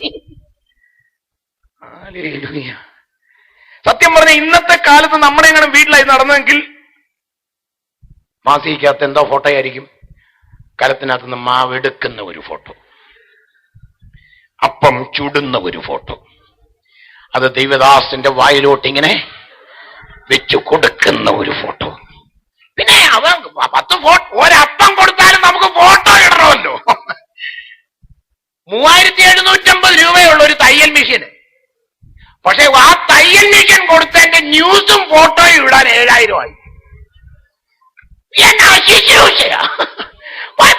സത്യം പറഞ്ഞ ഇന്നത്തെ കാലത്ത് നമ്മുടെ എങ്ങനെ വീട്ടിലായി നടന്നെങ്കിൽ മാസികക്കകത്ത് എന്തോ ഫോട്ടോ ആയിരിക്കും. കലത്തിനകത്ത് നിന്ന് മാവ് എടുക്കുന്ന ഒരു ഫോട്ടോ, അപ്പം ചുടുന്ന ഒരു ഫോട്ടോ, അത് ദൈവദാസന്റെ വായിലോട്ടിങ്ങനെ വെച്ചു കൊടുക്കുന്ന ഒരു ഫോട്ടോ. പിന്നെ അവ 10 ഒരപ്പം കൊടുത്താലും നമുക്ക് ഫോട്ടോ ഇടണമല്ലോ. 3750 രൂപയുള്ള ഒരു തയ്യൽ മെഷീൻ. പക്ഷെ ആ തയ്യൽ മെഷീൻ കൊടുത്തതിന്റെ ന്യൂസും ഫോട്ടോയും ഇടാൻ 7000 ആയി. എന്നാ ശുശ്രൂഷയാ!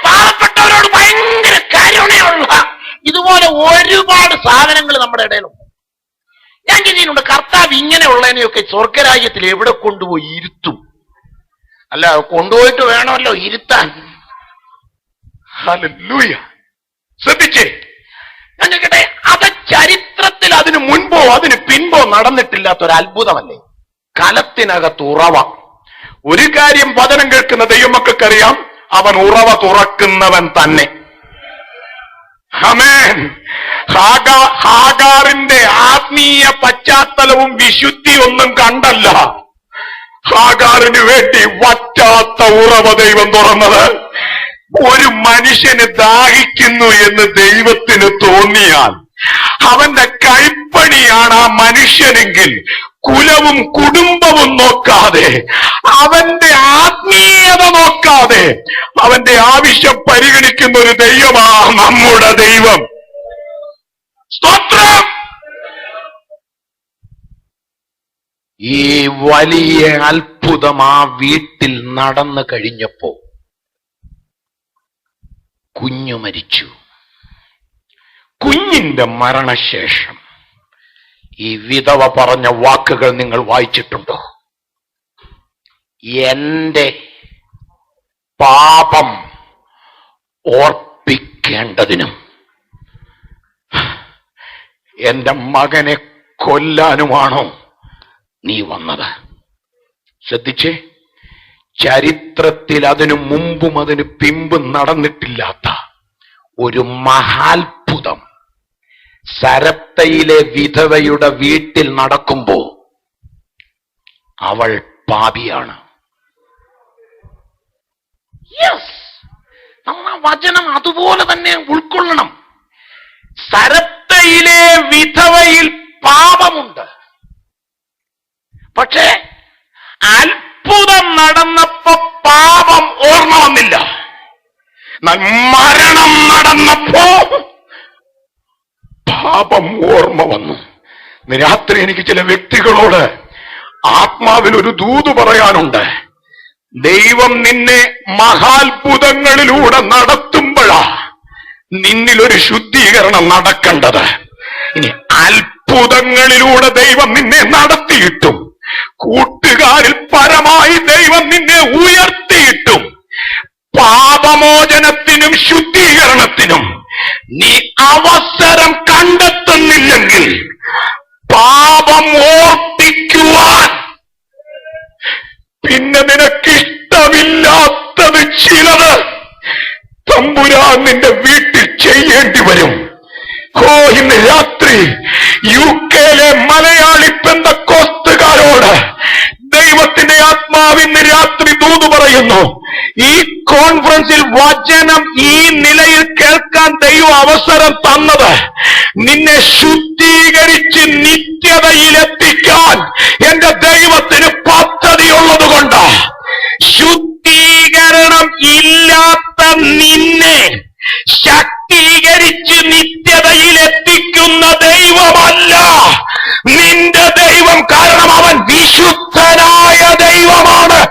പാവപ്പെട്ടവരോട് ഭയങ്കര കരുണയുള്ള ഇതുപോലെ ഒരുപാട് സാധനങ്ങൾ നമ്മുടെ ഇടയിലുണ്ട്. ഞാൻ ചിന്തിക്കുന്നുണ്ട്, കർത്താവ് ഇങ്ങനെയുള്ളതിനെയൊക്കെ സ്വർഗരാജ്യത്തിൽ എവിടെ കൊണ്ടുപോയി ഇരുത്തും? അല്ല, കൊണ്ടുപോയിട്ട് വേണമല്ലോ ഇരുത്താൻ. ഹല്ലേലൂയ! ശ്രദ്ധിച്ചേ, ഞാൻ ചോദിക്കട്ടെ, അത് ചരിത്രത്തിൽ അതിന് മുൻപോ അതിന് പിൻപോ നടന്നിട്ടില്ലാത്ത ഒരു അത്ഭുതമല്ലേ? കലത്തിനകത്ത് ഉറവ. ഒരു കാര്യം വചനം കേൾക്കുന്ന ദൈവമക്കൾക്കറിയാം, അവൻ ഉറവ തുറക്കുന്നവൻ തന്നെ. ആമേൻ. ഹാഗാറിന്റെ ആത്മീയ പശ്ചാത്തലവും വിശുദ്ധി ഒന്നും കണ്ടല്ല ഹാഗാറിന് വേണ്ടി വറ്റാത്ത ഉറവ ദൈവം തുറന്നത്. ഒരു മനുഷ്യന് ദാഹിക്കുന്നു എന്ന് ദൈവത്തിന് തോന്നിയാൽ അവന്റെ കൈപ്പണിയാണ് ആ മനുഷ്യനെങ്കിൽ കുലവും കുടുംബവും നോക്കാതെ, അവന്റെ ആത്മീയത നോക്കാതെ അവന്റെ ആവശ്യം പരിഗണിക്കുന്ന ഒരു ദൈവമാണ് നമ്മുടെ ദൈവം. സ്തോത്രം! ഈ വലിയ അത്ഭുതം ആ വീട്ടിൽ നടന്നു കഴിഞ്ഞപ്പോ കുഞ്ഞു മരിച്ചു. കുഞ്ഞിന്റെ മരണശേഷം ഈ വിധവ പറഞ്ഞ വാക്കുകൾ നിങ്ങൾ വായിച്ചിട്ടുണ്ടോ? എന്റെ പാപം ഓർപ്പിക്കേണ്ടതിനും എന്റെ മകനെ കൊല്ലാനുമാണോ നീ വന്നത്? ശ്രദ്ധിച്ചേ, ചരിത്രത്തിൽ അതിനു മുമ്പും അതിന് പിമ്പും നടന്നിട്ടില്ലാത്ത ഒരു മഹാത്ഭുതം സരപ്തയിലെ വിധവയുടെ വീട്ടിൽ നടക്കുമ്പോ അവൾ പാപിയാണ്. യെസ്, നമ്മൾ വചനം അതുപോലെ തന്നെ ഉൾക്കൊള്ളണം. സരപ്തയിലെ വിധവയിൽ പാപമുണ്ട്. പക്ഷേ അത്ഭുതം നടന്നപ്പോ പാപം ഓർമ്മ വന്നില്ല. മരണം നടന്നപ്പോ പാപം ഓർമ്മ വന്നു. രാത്രി എനിക്ക് ചില വ്യക്തികളോട് ആത്മാവിൽ ഒരു ദൂത് പറയാനുണ്ട്. ദൈവം നിന്നെ മഹാത്ഭുതങ്ങളിലൂടെ നടത്തുമ്പോഴാ നിന്നിലൊരു ശുദ്ധീകരണം നടക്കേണ്ടത്. ഇനി അത്ഭുതങ്ങളിലൂടെ ദൈവം നിന്നെ നടത്തിയിട്ടും കൂട്ടുകാരിൽ പരമായി ദൈവം നിന്നെ ഉയർത്തിയിട്ടും പാപമോചനത്തിനും ശുദ്ധീകരണത്തിനും നീ അവസരം കണ്ടെത്തുന്നില്ലെങ്കിൽ പാപം ഓർപ്പിക്കുവാൻ പിന്നെ നിനക്കിഷ്ടമില്ലാത്തത് ചിലത് തമ്പുരാൻ നിന്റെ വീട്ടിൽ ചെയ്യേണ്ടി വരും. ഇന്ന് രാത്രി UK മലയാളി പെന്തക്കോസ്തുകാരോട് ദൈവത്തിന്റെ ആത്മാവ് ഇന്ന് രാത്രി ദൂത് പറയുന്നു. ഈ കോൺഫറൻസിൽ വചനം ഈ നിലയിൽ കേൾക്കാൻ ദൈവം അവസരം തന്നത് നിന്നെ ശുദ്ധീകരിച്ച് നിത്യതയിലെത്തിക്കാൻ എന്റെ ദൈവത്തിന് പദ്ധതിയുള്ളത് കൊണ്ട്. ശുദ്ധീകരണം ഇല്ലാത്ത നിന്നെ ശക്തീകരിച്ച് നിത്യതയിലെത്തിക്കുന്ന ദൈവമല്ല നിന്റെ ദൈവം. കാരണം അവൻ വിശുദ്ധനായ ദൈവമാണ്.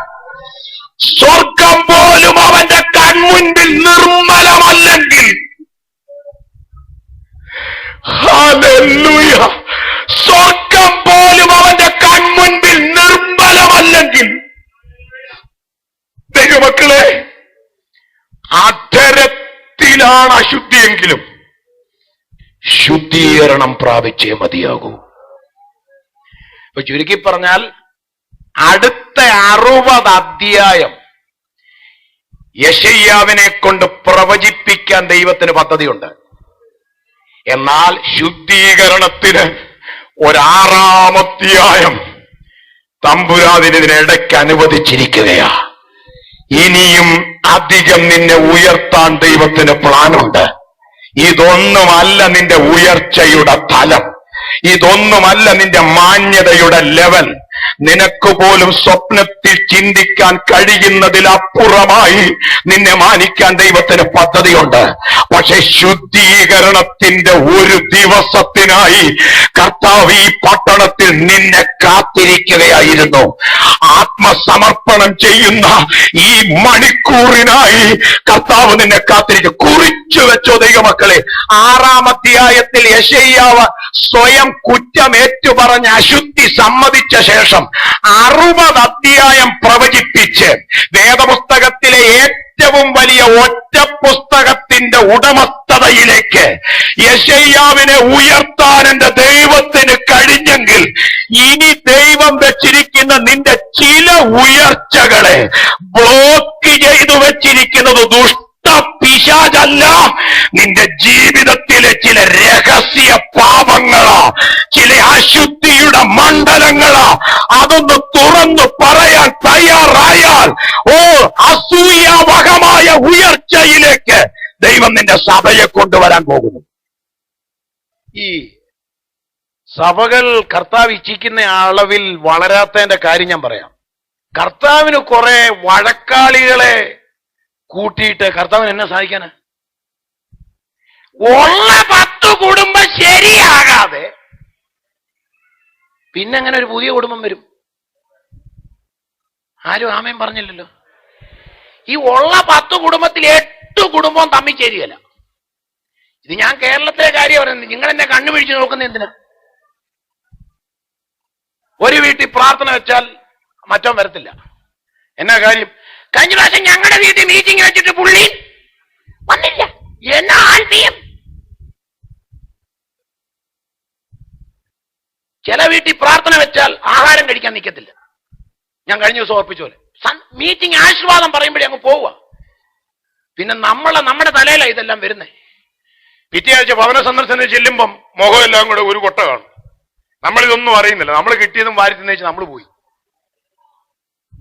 സ്വർഗം പോലും അവന്റെ കൺമുൻപിൽ നിർമ്മലമല്ലെങ്കിൽ, ഹല്ലേലൂയ, സ്വർഗം പോലും അവന്റെ കൺമുൻപിൽ നിർമ്മലമല്ലെങ്കിൽ, ദൈവമക്കളെ, അധരത്തിലാണ് അശുദ്ധിയെങ്കിലും ശുദ്ധീകരണം പ്രാപിച്ചേ മതിയാകൂ. ഇപ്പൊ ചുരുക്കി പറഞ്ഞാൽ അടുത്ത 60 അധ്യായം യെശയ്യാവിനെ കൊണ്ട് പ്രവചിപ്പിക്കാൻ ദൈവത്തിന് പദ്ധതിയുണ്ട്. എന്നാൽ ശുദ്ധീകരണത്തിന് 6 അധ്യായം തമ്പുരാനിതിനിടയ്ക്ക് അനുവദിച്ചിരിക്കുകയാ. ഇനിയും അധികം നിന്നെ ഉയർത്താൻ ദൈവത്തിന് പ്ലാനുണ്ട്. ഇതൊന്നുമല്ല നിന്റെ ഉയർച്ചയുടെ തലം, ഇതൊന്നുമല്ല നിന്റെ മാന്യതയുടെ ലെവൽ. നിനക്ക് പോലും സ്വപ്നത്തിൽ ചിന്തിക്കാൻ കഴിയുന്നതിലപ്പുറമായി നിന്നെ മാനിക്കാൻ ദൈവത്തിന് പദ്ധതിയുണ്ട്. പക്ഷെ ശുദ്ധീകരണത്തിന്റെ ഒരു ദിവസത്തിനായി കർത്താവ് ഈ പട്ടണത്തിൽ നിന്നെ കാത്തിരിക്കുകയായിരുന്നു. ആത്മസമർപ്പണം ചെയ്യുന്ന ഈ മണിക്കൂറിനായി കർത്താവ് നിന്നെ കാത്തിരിക്കും. കുറിച്ചു വെച്ചോ ദൈവമക്കളെ. 6 അധ്യായത്തിൽ യെശയ്യാവ് സ്വയം കുറ്റമേറ്റു പറഞ്ഞ അശുദ്ധി സമ്മതിച്ച ശേഷം 60 അധ്യായം പ്രവചിപ്പിച്ച് വേദപുസ്തകത്തിലെ ഏറ്റവും വലിയ ഒറ്റ പുസ്തകത്തിന്റെ ഉടമസ്ഥതയിലേക്ക് യെശയ്യാവിനെ ഉയർത്താൻ എന്റെ ദൈവത്തിന് കഴിഞ്ഞെങ്കിൽ, ഇനി ദൈവം വെച്ചിരിക്കുന്ന നിന്റെ ചില ഉയർച്ചകളെ ബ്ലോക്ക് ചെയ്തു വെച്ചിരിക്കുന്നത് പിശാചല്ല, നിന്റെ ജീവിതത്തിലെ ചില രഹസ്യ പാപങ്ങളാ, ചില അശുദ്ധിയുടെ മണ്ഡലങ്ങളാ. അതൊന്ന് തുറന്നു പറയാൻ തയ്യാറായാൽ അസൂയാവഹമായ ഉയർച്ചയിലേക്ക് ദൈവം നിന്റെ സഭയെ കൊണ്ടുവരാൻ പോകുന്നു. ഈ സഭകൾ കർത്താവ് ഇച്ഛിക്കുന്ന അളവിൽ വളരാത്തതിന്റെ കാര്യം ഞാൻ പറയാം. കർത്താവിന് കുറെ വഴക്കാളികളെ കൂട്ടിയിട്ട് കർത്താവിന് എന്നെ സാധിക്കാനാ? ഉള്ള 10 കുടുംബം ശരിയാകാതെ പിന്നെ അങ്ങനെ ഒരു പുതിയ കുടുംബം വരും? ആരും ആമേൻ പറഞ്ഞില്ലല്ലോ. ഈ ഉള്ള 10 കുടുംബത്തിൽ 8 കുടുംബവും തമ്മിൽ ചേരുകയല്ല. ഇത് ഞാൻ കേരളത്തിലെ കാര്യം പറയുന്നത്. നിങ്ങൾ എന്നെ കണ്ണു പിടിച്ച് നോക്കുന്ന എന്തിനാ? ഒരു വീട്ടിൽ പ്രാർത്ഥന വെച്ചാൽ മറ്റോ വരത്തില്ല. എന്നാ കാര്യം? കഴിഞ്ഞ പ്രാവശ്യം ഞങ്ങളുടെ വീട്ടിൽ മീറ്റിംഗ് വെച്ചിട്ട് പുള്ളി വന്നില്ല. എന്നാ ആത്മീയം? ചില വീട്ടിൽ പ്രാർത്ഥന വെച്ചാൽ ആഹാരം കഴിക്കാൻ നിൽക്കത്തില്ല. ഞാൻ കഴിഞ്ഞ ദിവസം ഓർപ്പിച്ച പോലെ മീറ്റിംഗ് ആശീർവാദം പറയുമ്പോഴേ അങ്ങ് പോവുക. പിന്നെ നമ്മുടെ തലയിലാണ് ഇതെല്ലാം വരുന്നേ. പിറ്റേ ആഴ്ച ഭവന സന്ദർശനം ചെല്ലുമ്പം മുഖം എല്ലാം കൂടെ ഒരു കൊട്ട കാണും. നമ്മളിതൊന്നും അറിയുന്നില്ല. നമ്മൾ കിട്ടിയതും വാരി തിന്നേച്ച് നമ്മൾ പോയി.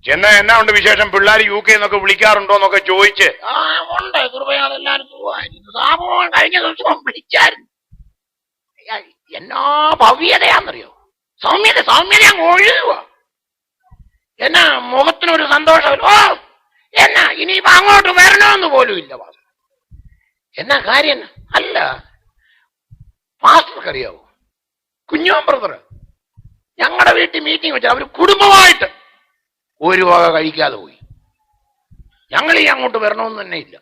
ചെന്ന എന്നാ ഉണ്ട് വിശേഷം, പിള്ളേർ UK എന്നൊക്കെ വിളിക്കാറുണ്ടോ എന്നൊക്കെ ചോദിച്ച്, ഉണ്ട് കൃപയാണെല്ലാരും കഴിഞ്ഞ ദിവസം വിളിച്ചായിരുന്നു. എന്നാ ഭവ്യതയാന്നറിയോ? സൗമ്യത അങ്ങ് ഒഴുകുക. എന്നാ മുഖത്തിനൊരു സന്തോഷം. എന്നാ ഇനിയിപ്പോ അങ്ങോട്ട് വരണമെന്ന് പോലും ഇല്ല. എന്നാ കാര്യം അല്ല. പാസ്റ്റർക്കറിയാവോ, കുഞ്ഞോൻ ബ്രദർ ഞങ്ങളുടെ വീട്ടിൽ മീറ്റിംഗ് വെച്ചാൽ അവർ കുടുംബമായിട്ട് ഒരു വക കഴിക്കാതെ പോയി. ഞങ്ങൾ ഈ അങ്ങോട്ട് വരണമെന്ന് തന്നെ ഇല്ല.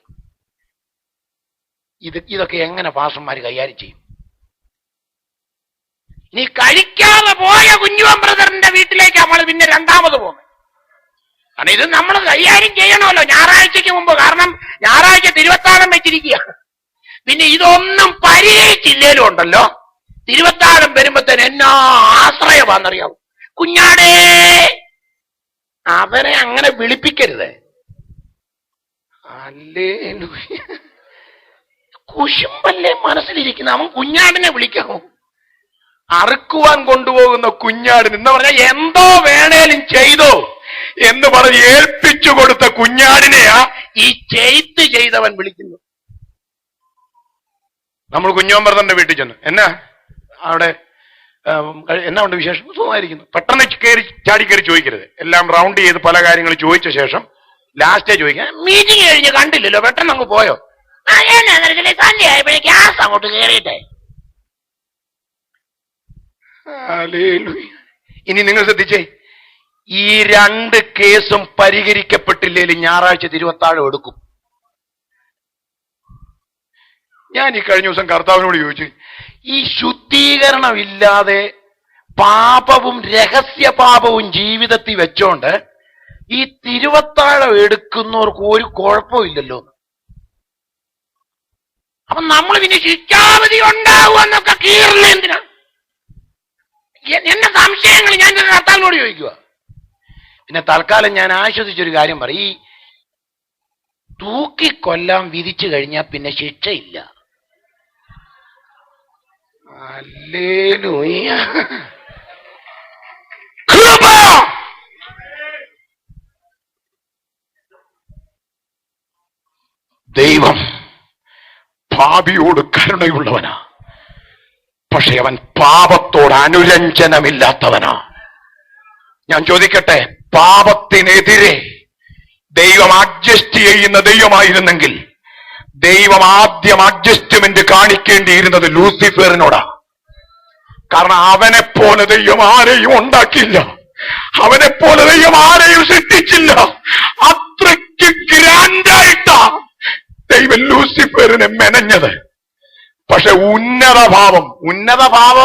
ഇതൊക്കെ എങ്ങനെ പാസ്റ്റർമാർ കൈകാര്യം ചെയ്യും? ഇനി കഴിക്കാതെ പോയ കുഞ്ഞുവൻ ബ്രദറിന്റെ വീട്ടിലേക്ക് നമ്മൾ പിന്നെ രണ്ടാമത് പോകുന്നത്. കാരണം ഇത് നമ്മൾ കൈകാര്യം ചെയ്യണമല്ലോ ഞായറാഴ്ചക്ക് മുമ്പ്. കാരണം ഞായറാഴ്ച തിരുവത്താഴം വെച്ചിരിക്കുക. പിന്നെ ഇതൊന്നും പരിചയിച്ചില്ലേലും ഉണ്ടല്ലോ, തിരുവത്താഴം വരുമ്പോഴത്തേന് എന്നാ ആശ്രയമാണെന്നറിയാവൂ. കുഞ്ഞാടേ, അവനെ അങ്ങനെ വിളിപ്പിക്കരുത്. അല്ലേ കുശുമ്പല്ലേ മനസ്സിലിരിക്കുന്ന അവൻ കുഞ്ഞാടിനെ വിളിക്കാമോ? അറുക്കുവാൻ കൊണ്ടുപോകുന്ന കുഞ്ഞാടിന് എന്ന് പറഞ്ഞാൽ എന്തോ വേണേലും ചെയ്തോ, എന്ന് പറഞ്ഞ് ഏൽപ്പിച്ചു കൊടുത്ത കുഞ്ഞാടിനെയാ ഈ ചെയ്ത് ചെയ്തവൻ വിളിക്കുന്നു. നമ്മൾ കുഞ്ഞോമ്പറന്റെ വീട്ടിൽ ചെന്ന് എന്നാ അവിടെ എന്നാ ഉണ്ട് വിശേഷം, സുഖമായിരിക്കുന്നു. പെട്ടെന്ന് ചാടി കയറി ചോദിക്കരുത്. എല്ലാം റൗണ്ട് ചെയ്ത് പല കാര്യങ്ങൾ ചോദിച്ച ശേഷം ലാസ്റ്റേ ചോദിക്കാൻ, മീറ്റിംഗ് കഴിഞ്ഞ് കണ്ടില്ലല്ലോ, പെട്ടെന്ന് അങ്ങ് പോയോ? സന്ധ്യ ആയപ്പോഴേ ഗ്യാസ് അങ്ങോട്ട് കയറിയിട്ടെ. ഇനി നിങ്ങൾ ശ്രദ്ധിച്ചേ, ഈ 2 കേസും പരിഹരിക്കപ്പെട്ടില്ലെങ്കിൽ ഞായറാഴ്ച തിരുവത്താഴം എടുക്കും. ഞാൻ ഈ കഴിഞ്ഞ ദിവസം കർത്താവിനോട് ചോദിച്ചു, ഈ ശുദ്ധീകരണമില്ലാതെ പാപവും രഹസ്യ പാപവും ജീവിതത്തിൽ വെച്ചോണ്ട് ഈ തിരുവത്താഴം എടുക്കുന്നവർക്ക് ഒരു കുഴപ്പമില്ലല്ലോ. അപ്പൊ നമ്മൾ പിന്നെ ശിക്ഷാവധി ഉണ്ടാവുമെന്നൊക്കെ കീറില്ല എന്തിനാ? എന്റെ സംശയങ്ങൾ ഞാൻ കർത്താവിനോട് ചോദിക്കുക. പിന്നെ തൽക്കാലം ഞാൻ ആശ്വസിച്ചൊരു കാര്യം പറയും, ഈ തൂക്കിക്കൊല്ലാൻ വിധിച്ചു കഴിഞ്ഞാൽ പിന്നെ ശിക്ഷയില്ല. ഹല്ലേലൂയ. ദൈവം പാപിയോട് കരുണയുള്ളവനാ, പക്ഷെ അവൻ പാപത്തോട് അനുരഞ്ജനമില്ലാത്തവനാ. ഞാൻ ചോദിക്കട്ടെ, പാപത്തിനെതിരെ ദൈവം അഡ്ജസ്റ്റ് ചെയ്യുന്ന ദൈവമായിരുന്നെങ്കിൽ ദൈവം ആദ്യം അഡ്ജസ്റ്റ്മെന്റ് കാണിക്കേണ്ടിയിരുന്നത് ലൂസിഫറിനോടാ. കാരണം അവനെപ്പോലെ ദൈവം ആരെയും ഉണ്ടാക്കിയില്ല, അവനെപ്പോലെ ദൈവം ആരെയും സൃഷ്ടിച്ചില്ല. അത്രയ്ക്ക് ഗ്രാൻഡായിട്ടാ ദൈവം ലൂസിഫറിനെ മെനഞ്ഞത്. പക്ഷെ ഉന്നത ഭാവം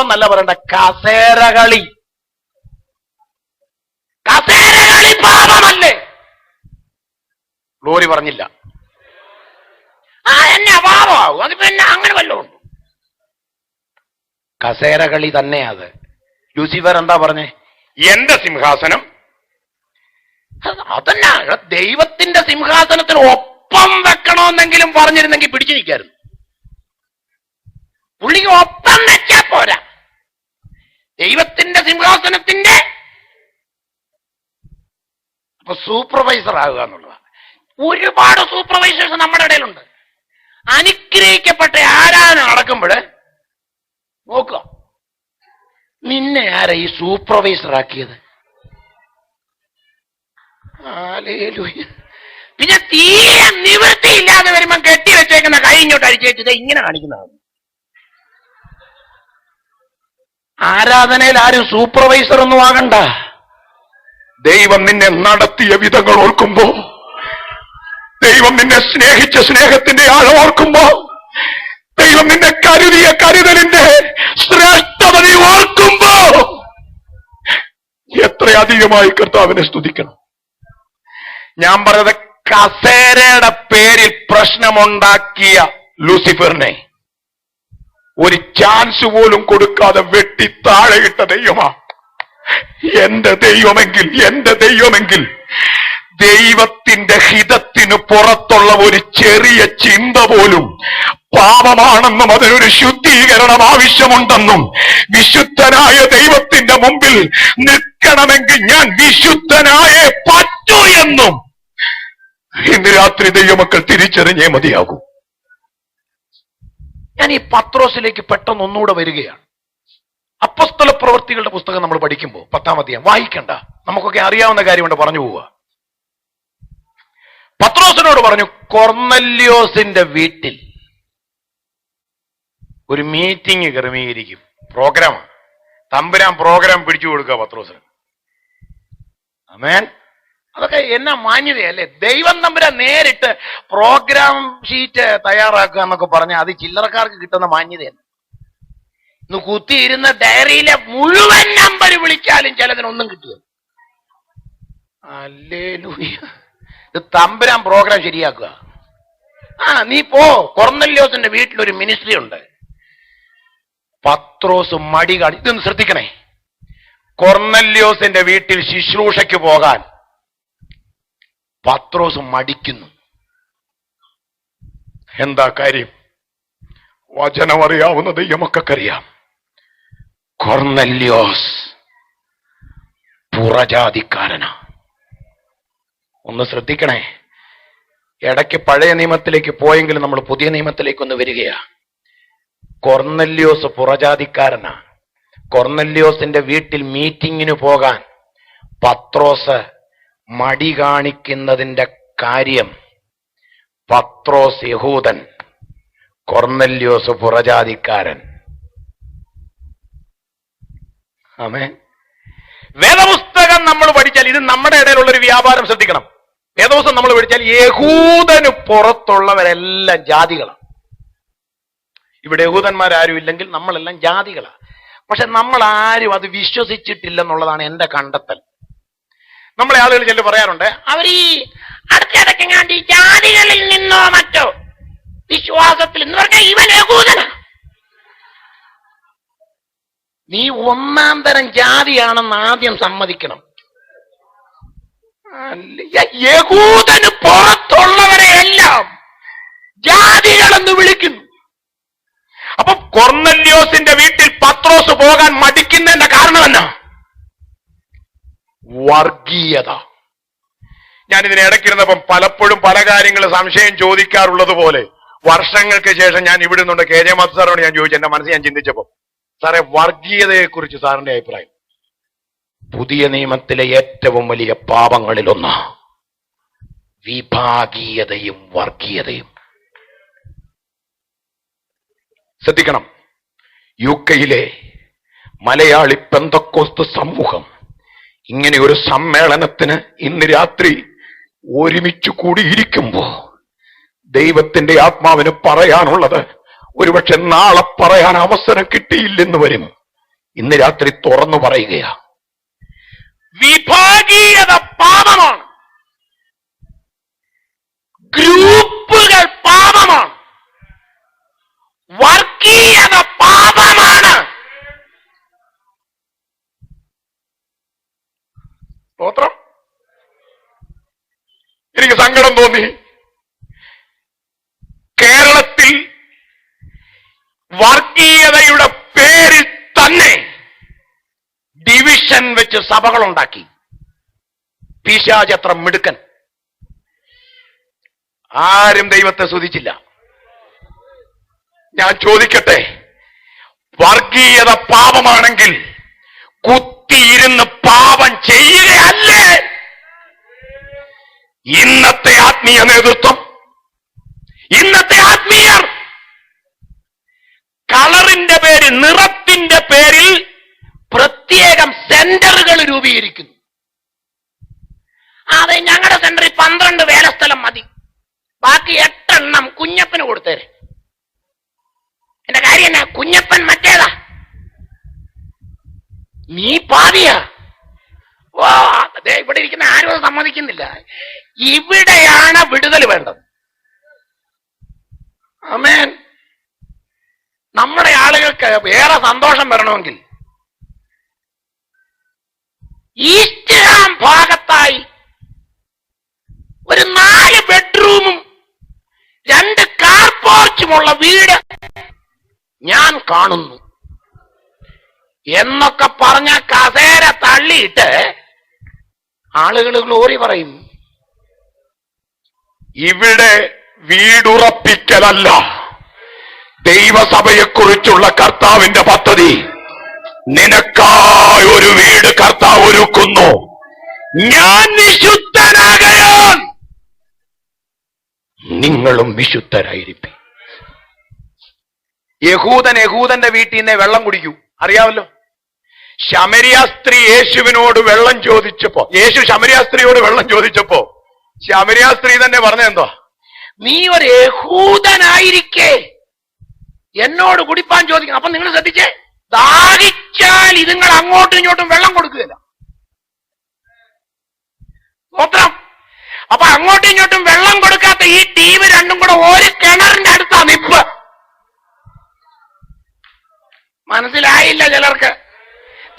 എന്നല്ല പറയണ്ട, കസേരകളി പാപമല്ലേ? ഗ്ലോറി പറഞ്ഞില്ല. എന്നെ അഭാവമാകും, അത് പിന്നെ അങ്ങനെ വല്ലതും. കസേരകളി തന്നെയാ അത്. ലൂസിഫർ എന്താ പറഞ്ഞേ? എന്റെ സിംഹാസനം. അതന്നെ, ദൈവത്തിന്റെ സിംഹാസനത്തിന് ഒപ്പം വെക്കണമെന്നെങ്കിലും പറഞ്ഞിരുന്നെങ്കിൽ പിടിച്ചു നിൽക്കായിരുന്നു. പുള്ളിക്ക് ഒപ്പം വെച്ചാ പോരാ, ദൈവത്തിന്റെ സിംഹാസനത്തിന്റെ അപ്പൊ സൂപ്പർവൈസർ ആകുക എന്നുള്ളതാണ്. ഒരുപാട് സൂപ്പർവൈസേഴ്സ് നമ്മുടെ ഇടയിലുണ്ട്. അനുഗ്രഹിക്കപ്പെട്ട ആരാധന നടക്കുമ്പോൾ നോക്കുക, നിന്നെ ആരാ ഈ സൂപ്പർവൈസർ ആക്കിയത്? പിന്നെ തീരെ നിവൃത്തിയില്ലാതെ വരുമ്പോ കെട്ടിവെച്ചേക്കുന്ന കൈ ഇങ്ങോട്ട് അടിച്ചേച്ചത് ഇങ്ങനെ കാണിക്കുന്നതാണ്. ആരാധനയിൽ ആരും സൂപ്പർവൈസർ ഒന്നും ആകണ്ട. ദൈവം നിന്നെ നടത്തിയ വിധങ്ങൾ ഓർക്കുമ്പോ, ദൈവം നിന്നെ സ്നേഹിച്ച സ്നേഹത്തിന്റെ ആഴം ഓർക്കുമ്പോ, ദൈവം നിന്നെ കരുതിയ കരുതലിന്റെ ശ്രേഷ്ഠത നീ ഓർക്കുമ്പോ, എത്രയധികമായി കർത്താവിനെ സ്തുതിക്കണം. ഞാൻ പറഞ്ഞത്, കസേരയുടെ പേരിൽ പ്രശ്നമുണ്ടാക്കിയ ലൂസിഫറിനെ ഒരു ചാൻസ് പോലും കൊടുക്കാതെ വെട്ടി താഴെയിട്ട ദൈവമാ. എന്റെ ദൈവമെങ്കിൽ ദൈവത്തിന്റെ ഹിതത്തിന് പുറത്തുള്ള ഒരു ചെറിയ ചിന്ത പോലും പാപമാണെന്നും അതിനൊരു ശുദ്ധീകരണം ആവശ്യമുണ്ടെന്നും വിശുദ്ധനായ ദൈവത്തിന്റെ മുമ്പിൽ നിൽക്കണമെങ്കിൽ ഞാൻ വിശുദ്ധനായേ പറ്റൂ എന്നും ഇന്ന് രാത്രി ദൈവമക്കൾ തിരിച്ചറിഞ്ഞേ മതിയാകൂ. ഞാൻ ഈ പത്രോസിലേക്ക് പെട്ടെന്ന് ഒന്നുകൂടെ വരികയാണ്. അപ്പോസ്തല പ്രവൃത്തികളുടെ പുസ്തകം നമ്മൾ പഠിക്കുമ്പോൾ 10-ാം അധ്യായം വായിക്കണ്ട, നമുക്കൊക്കെ അറിയാവുന്ന കാര്യമുണ്ട്, പറഞ്ഞു പോവുക. പത്രോസിനോട് പറഞ്ഞു, കൊർന്നല്യോസിന്റെ വീട്ടിൽ ഒരു മീറ്റിംഗ് ക്രമീകരിക്കും. പ്രോഗ്രാമാണ്, തമ്പുരാൻ പ്രോഗ്രാം പിടിച്ചു കൊടുക്കുക പത്രോസിന്. ആമേൻ. അതൊക്കെ എന്നാ മാന്യതയല്ലേ? ദൈവം തമ്പുരാൻ നേരിട്ട് പ്രോഗ്രാം ഷീറ്റ് തയ്യാറാക്കുക എന്നൊക്കെ പറഞ്ഞാൽ അത് ചില്ലറക്കാർക്ക് കിട്ടുന്ന മാന്യതയല്ല. ഇന്ന് കുത്തിയിരുന്ന ഡയറിയിലെ മുഴുവൻ നമ്പർ വിളിച്ചാലും ചിലതിനൊന്നും കിട്ടുക. ഹല്ലേലൂയ. ഇത് തമ്പുരാൻ പ്രോഗ്രാം ശരിയാക്കുക. നീ പോ, കൊർന്നല്യോസിന്റെ വീട്ടിലൊരു മിനിസ്ട്രി ഉണ്ട്. പത്രോസ് മടി കാണി. ഇതൊന്ന് ശ്രദ്ധിക്കണേ, കൊർന്നല്യോസിന്റെ വീട്ടിൽ ശുശ്രൂഷയ്ക്ക് പോകാൻ പത്രോസ് മടിക്കുന്നു. എന്താ കാര്യം? വചനം അറിയാവുന്ന ദൈവമക്കറിയാം. കൊർന്നല്യോസ് പുറജാതിക്കാരനാ. ഒന്ന് ശ്രദ്ധിക്കണേ. ഇടയ്ക്ക് പഴയ നിയമത്തിലേക്ക് പോയെങ്കിലും നമ്മൾ പുതിയ നിയമത്തിലേക്കൊന്ന് വരികയാ. കൊർന്നല്യോസ് പുറജാതിക്കാരനാ. കൊർന്നല്യോസിന്റെ വീട്ടിൽ മീറ്റിങ്ങിന് പോകാൻ പത്രോസ് മടി കാണിക്കുന്നതിന്റെ കാര്യം, പത്രോസ് യഹൂദൻ, കൊർന്നല്യോസ് പുറജാതിക്കാരൻ. ആമേൻ. വേദപുസ്തകം നമ്മൾ പഠിച്ചാൽ, ഇത് നമ്മുടെ ഇടയിലുള്ള ഒരു വ്യാപാരം, ശ്രദ്ധിക്കണം. വേദപുസ്തകം നമ്മൾ പഠിച്ചാൽ യഹൂദന് പുറത്തുള്ളവരെല്ലാം ജാതികളാണ്. ഇവിടെ യഹൂദന്മാരാരും ഇല്ലെങ്കിൽ നമ്മളെല്ലാം ജാതികളാണ്. പക്ഷെ നമ്മൾ ആരും അത് വിശ്വസിച്ചിട്ടില്ലെന്നുള്ളതാണ് എന്റെ കണ്ടെത്തൽ. നമ്മളെ ആളുകൾ ചെല്ലു പറയാറുണ്ട്, അവർ ഈ അടുത്തിടയ്ക്കെങ്ങാണ്ട് ഈ ജാതികളിൽ നിന്നോ മറ്റോ വിശ്വാസത്തിൽ എന്ന് പറഞ്ഞാൽ ഇവൻ യഹൂദനാ. നീ ഒന്നാം തരം ജാതിയാണെന്ന് ആദ്യം സമ്മതിക്കണം. യഹൂദന് പുറത്തുള്ളവരെ എല്ലാം ജാതികളെന്ന് വിളിക്കുന്നു. അപ്പൊ കൊർന്നല്യോസിന്റെ വീട്ടിൽ പത്രോസ് പോകാൻ മടിക്കുന്നതിന്റെ കാരണം എന്നാ? വർഗീയത. ഞാനിതിന് ഇടയ്ക്കിരുന്നപ്പം പലപ്പോഴും പല കാര്യങ്ങൾ സംശയം ചോദിക്കാറുള്ളത് പോലെ വർഷങ്ങൾക്ക് ശേഷം ഞാൻ ഇവിടെ നിന്നുണ്ട് കെ ജെ മാധു സാറോട് ഞാൻ ചോദിച്ചു. എന്റെ മനസ്സിൽ ഞാൻ ചിന്തിച്ചപ്പോ, സാറേ, വർഗീയതയെ കുറിച്ച് സാറിന്റെ അഭിപ്രായം? പുതിയ നിയമത്തിലെ ഏറ്റവും വലിയ പാപങ്ങളിലൊന്ന് വിഭാഗീയതയും വർഗീയതയും. ശ്രദ്ധിക്കണം. UK-യിലെ മലയാളി പെന്തക്കോസ്ത് സമൂഹം ഇങ്ങനെ ഒരു സമ്മേളനത്തിന് ഇന്ന് രാത്രി ഒരുമിച്ച് കൂടിയിരിക്കുമ്പോ ദൈവത്തിന്റെ ആത്മാവിന് പറയാനുള്ളത് ഒരുപക്ഷെ നാളെ പറയാൻ അവസരം കിട്ടിയില്ലെന്ന് വരും. ഇന്ന് രാത്രി തുറന്നു പറയുകയാ. വിഭാഗീയത പാപമാണ്. ഗ്രൂപ്പുകൾ പാപമാണ്. വർഗീയത പാപമാണ്. സ്തോത്രം. എനിക്ക് സങ്കടം തോന്നി. കേരളത്തിൽ വർഗീയതയുടെ പേരിൽ തന്നെ ഡിവിഷൻ വെച്ച് സഭകളുണ്ടാക്കി. പിശാചത്ര മിടുക്കൻ. ആരും ദൈവത്തെ സ്തുതിച്ചില്ല. ഞാൻ ചോദിക്കട്ടെ, വർഗീയത പാപമാണെങ്കിൽ കുത്തിയിരുന്ന് പാപം ചെയ്യുകയല്ലേ ഇന്നത്തെ ആത്മീയ നേതൃത്വം? ഇന്നത്തെ ആത്മീയർ കളറിന്റെ പേര്, നിറത്തിന്റെ പേരിൽ പ്രത്യേകം സെന്ററുകൾ രൂപീകരിക്കുന്നു. അതെ, ഞങ്ങളുടെ സെന്ററിൽ 12 വേലസ്ഥലം മതി, ബാക്കി 8 എണ്ണം കുഞ്ഞപ്പന് കൊടുത്തേരെ. എന്റെ കാര്യം എന്നാ? കുഞ്ഞപ്പൻ മറ്റേതാ, നീ പാതിയാ. ഓ, അതെ, ഇവിടെ ഇരിക്കുന്ന ആരും അത് സമ്മതിക്കുന്നില്ല. ഇവിടെയാണ് വിടുതൽ വേണ്ടത്. ആമേൻ. നമ്മുടെ ആളുകൾക്ക് വേറെ സന്തോഷം വരണമെങ്കിൽ ഈസ്റ്റ് ഹാം ഭാഗത്തായി ഒരു 4 ബെഡ്റൂമും 2 കാർ പോർച്ചുമുള്ള വീട് ഞാൻ കാണുന്നു എന്നൊക്കെ പറഞ്ഞ കസേര തള്ളിയിട്ട് ആളുകൾ ഗ്ലോറി പറയും. ഇവിടെ വീടുറപ്പിക്കലല്ല ദൈവസഭയെക്കുറിച്ചുള്ള കർത്താവിന്റെ പദ്ധതി. നിനക്കായി ഒരു വീട് കർത്താവ് ഒരുക്കുന്നു. ഞാൻ വിശുദ്ധനാകയാൽ നിങ്ങളും വിശുദ്ധരായിരിക്കും. യഹൂദന്റെ വീട്ടിൽ നിന്ന് വെള്ളം കുടിക്കൂ, അറിയാമല്ലോ. ശമരിയ സ്ത്രീ യേശുവിനോട് വെള്ളം ചോദിച്ചപ്പോ, യേശു ശമരിയ സ്ത്രീയോട് വെള്ളം ചോദിച്ചപ്പോ ശമരിയ സ്ത്രീ തന്നെ പറഞ്ഞെന്തോ? നീ ഒരു യഹൂദനായിരിക്കെ എന്നോട് കുടിപ്പാൻ ചോദിക്കണം. അപ്പൊ നിങ്ങൾ ശ്രദ്ധിച്ചേ, ദാഹിച്ചാൽ ഇതുങ്ങൾ അങ്ങോട്ടും ഇങ്ങോട്ടും വെള്ളം കൊടുക്കുകയില്ല. മാത്രം. അപ്പൊ അങ്ങോട്ടും ഇങ്ങോട്ടും വെള്ളം കൊടുക്കാത്ത ഈ ടീം രണ്ടും കൂടെ ഒരു കിണറിന്റെ അടുത്താ നിപ്പ്. മനസ്സിലായില്ല ചിലർക്ക്.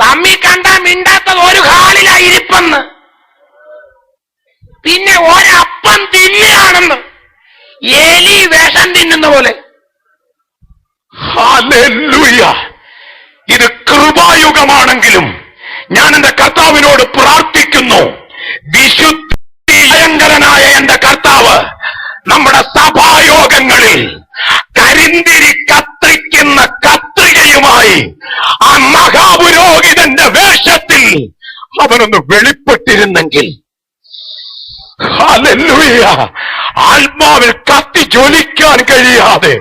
തമ്മി കണ്ടാ മിണ്ടാത്തത് ഒരു ഹാളിലായിരിപ്പെന്ന്, പിന്നെ ഒരപ്പം തിന്നുകയാണെന്ന്, എലി വിഷം തിന്നുന്ന പോലെ. ഹല്ലേലൂയ. ഇത് കൃപായുഗമാണെങ്കിലും ഞാൻ എന്റെ കർത്താവിനോട് പ്രാർത്ഥിക്കുന്നു, വിശുദ്ധിയായ ഭയങ്കരനായ എന്റെ കർത്താവ് നമ്മുടെ സഭായോഗങ്ങളിൽ കരിന്തിരി കത്തിക്കുന്ന കത്രികയുമായി ആ മഹാപുരോഹിതന്റെ വേഷത്തിൽ അവനൊന്ന് വെളിപ്പെട്ടിരുന്നെങ്കിൽ, ഹല്ലേലൂയ, ആത്മാവിൽ കത്തി ജ്വലിക്കാൻ കഴിയാതെ,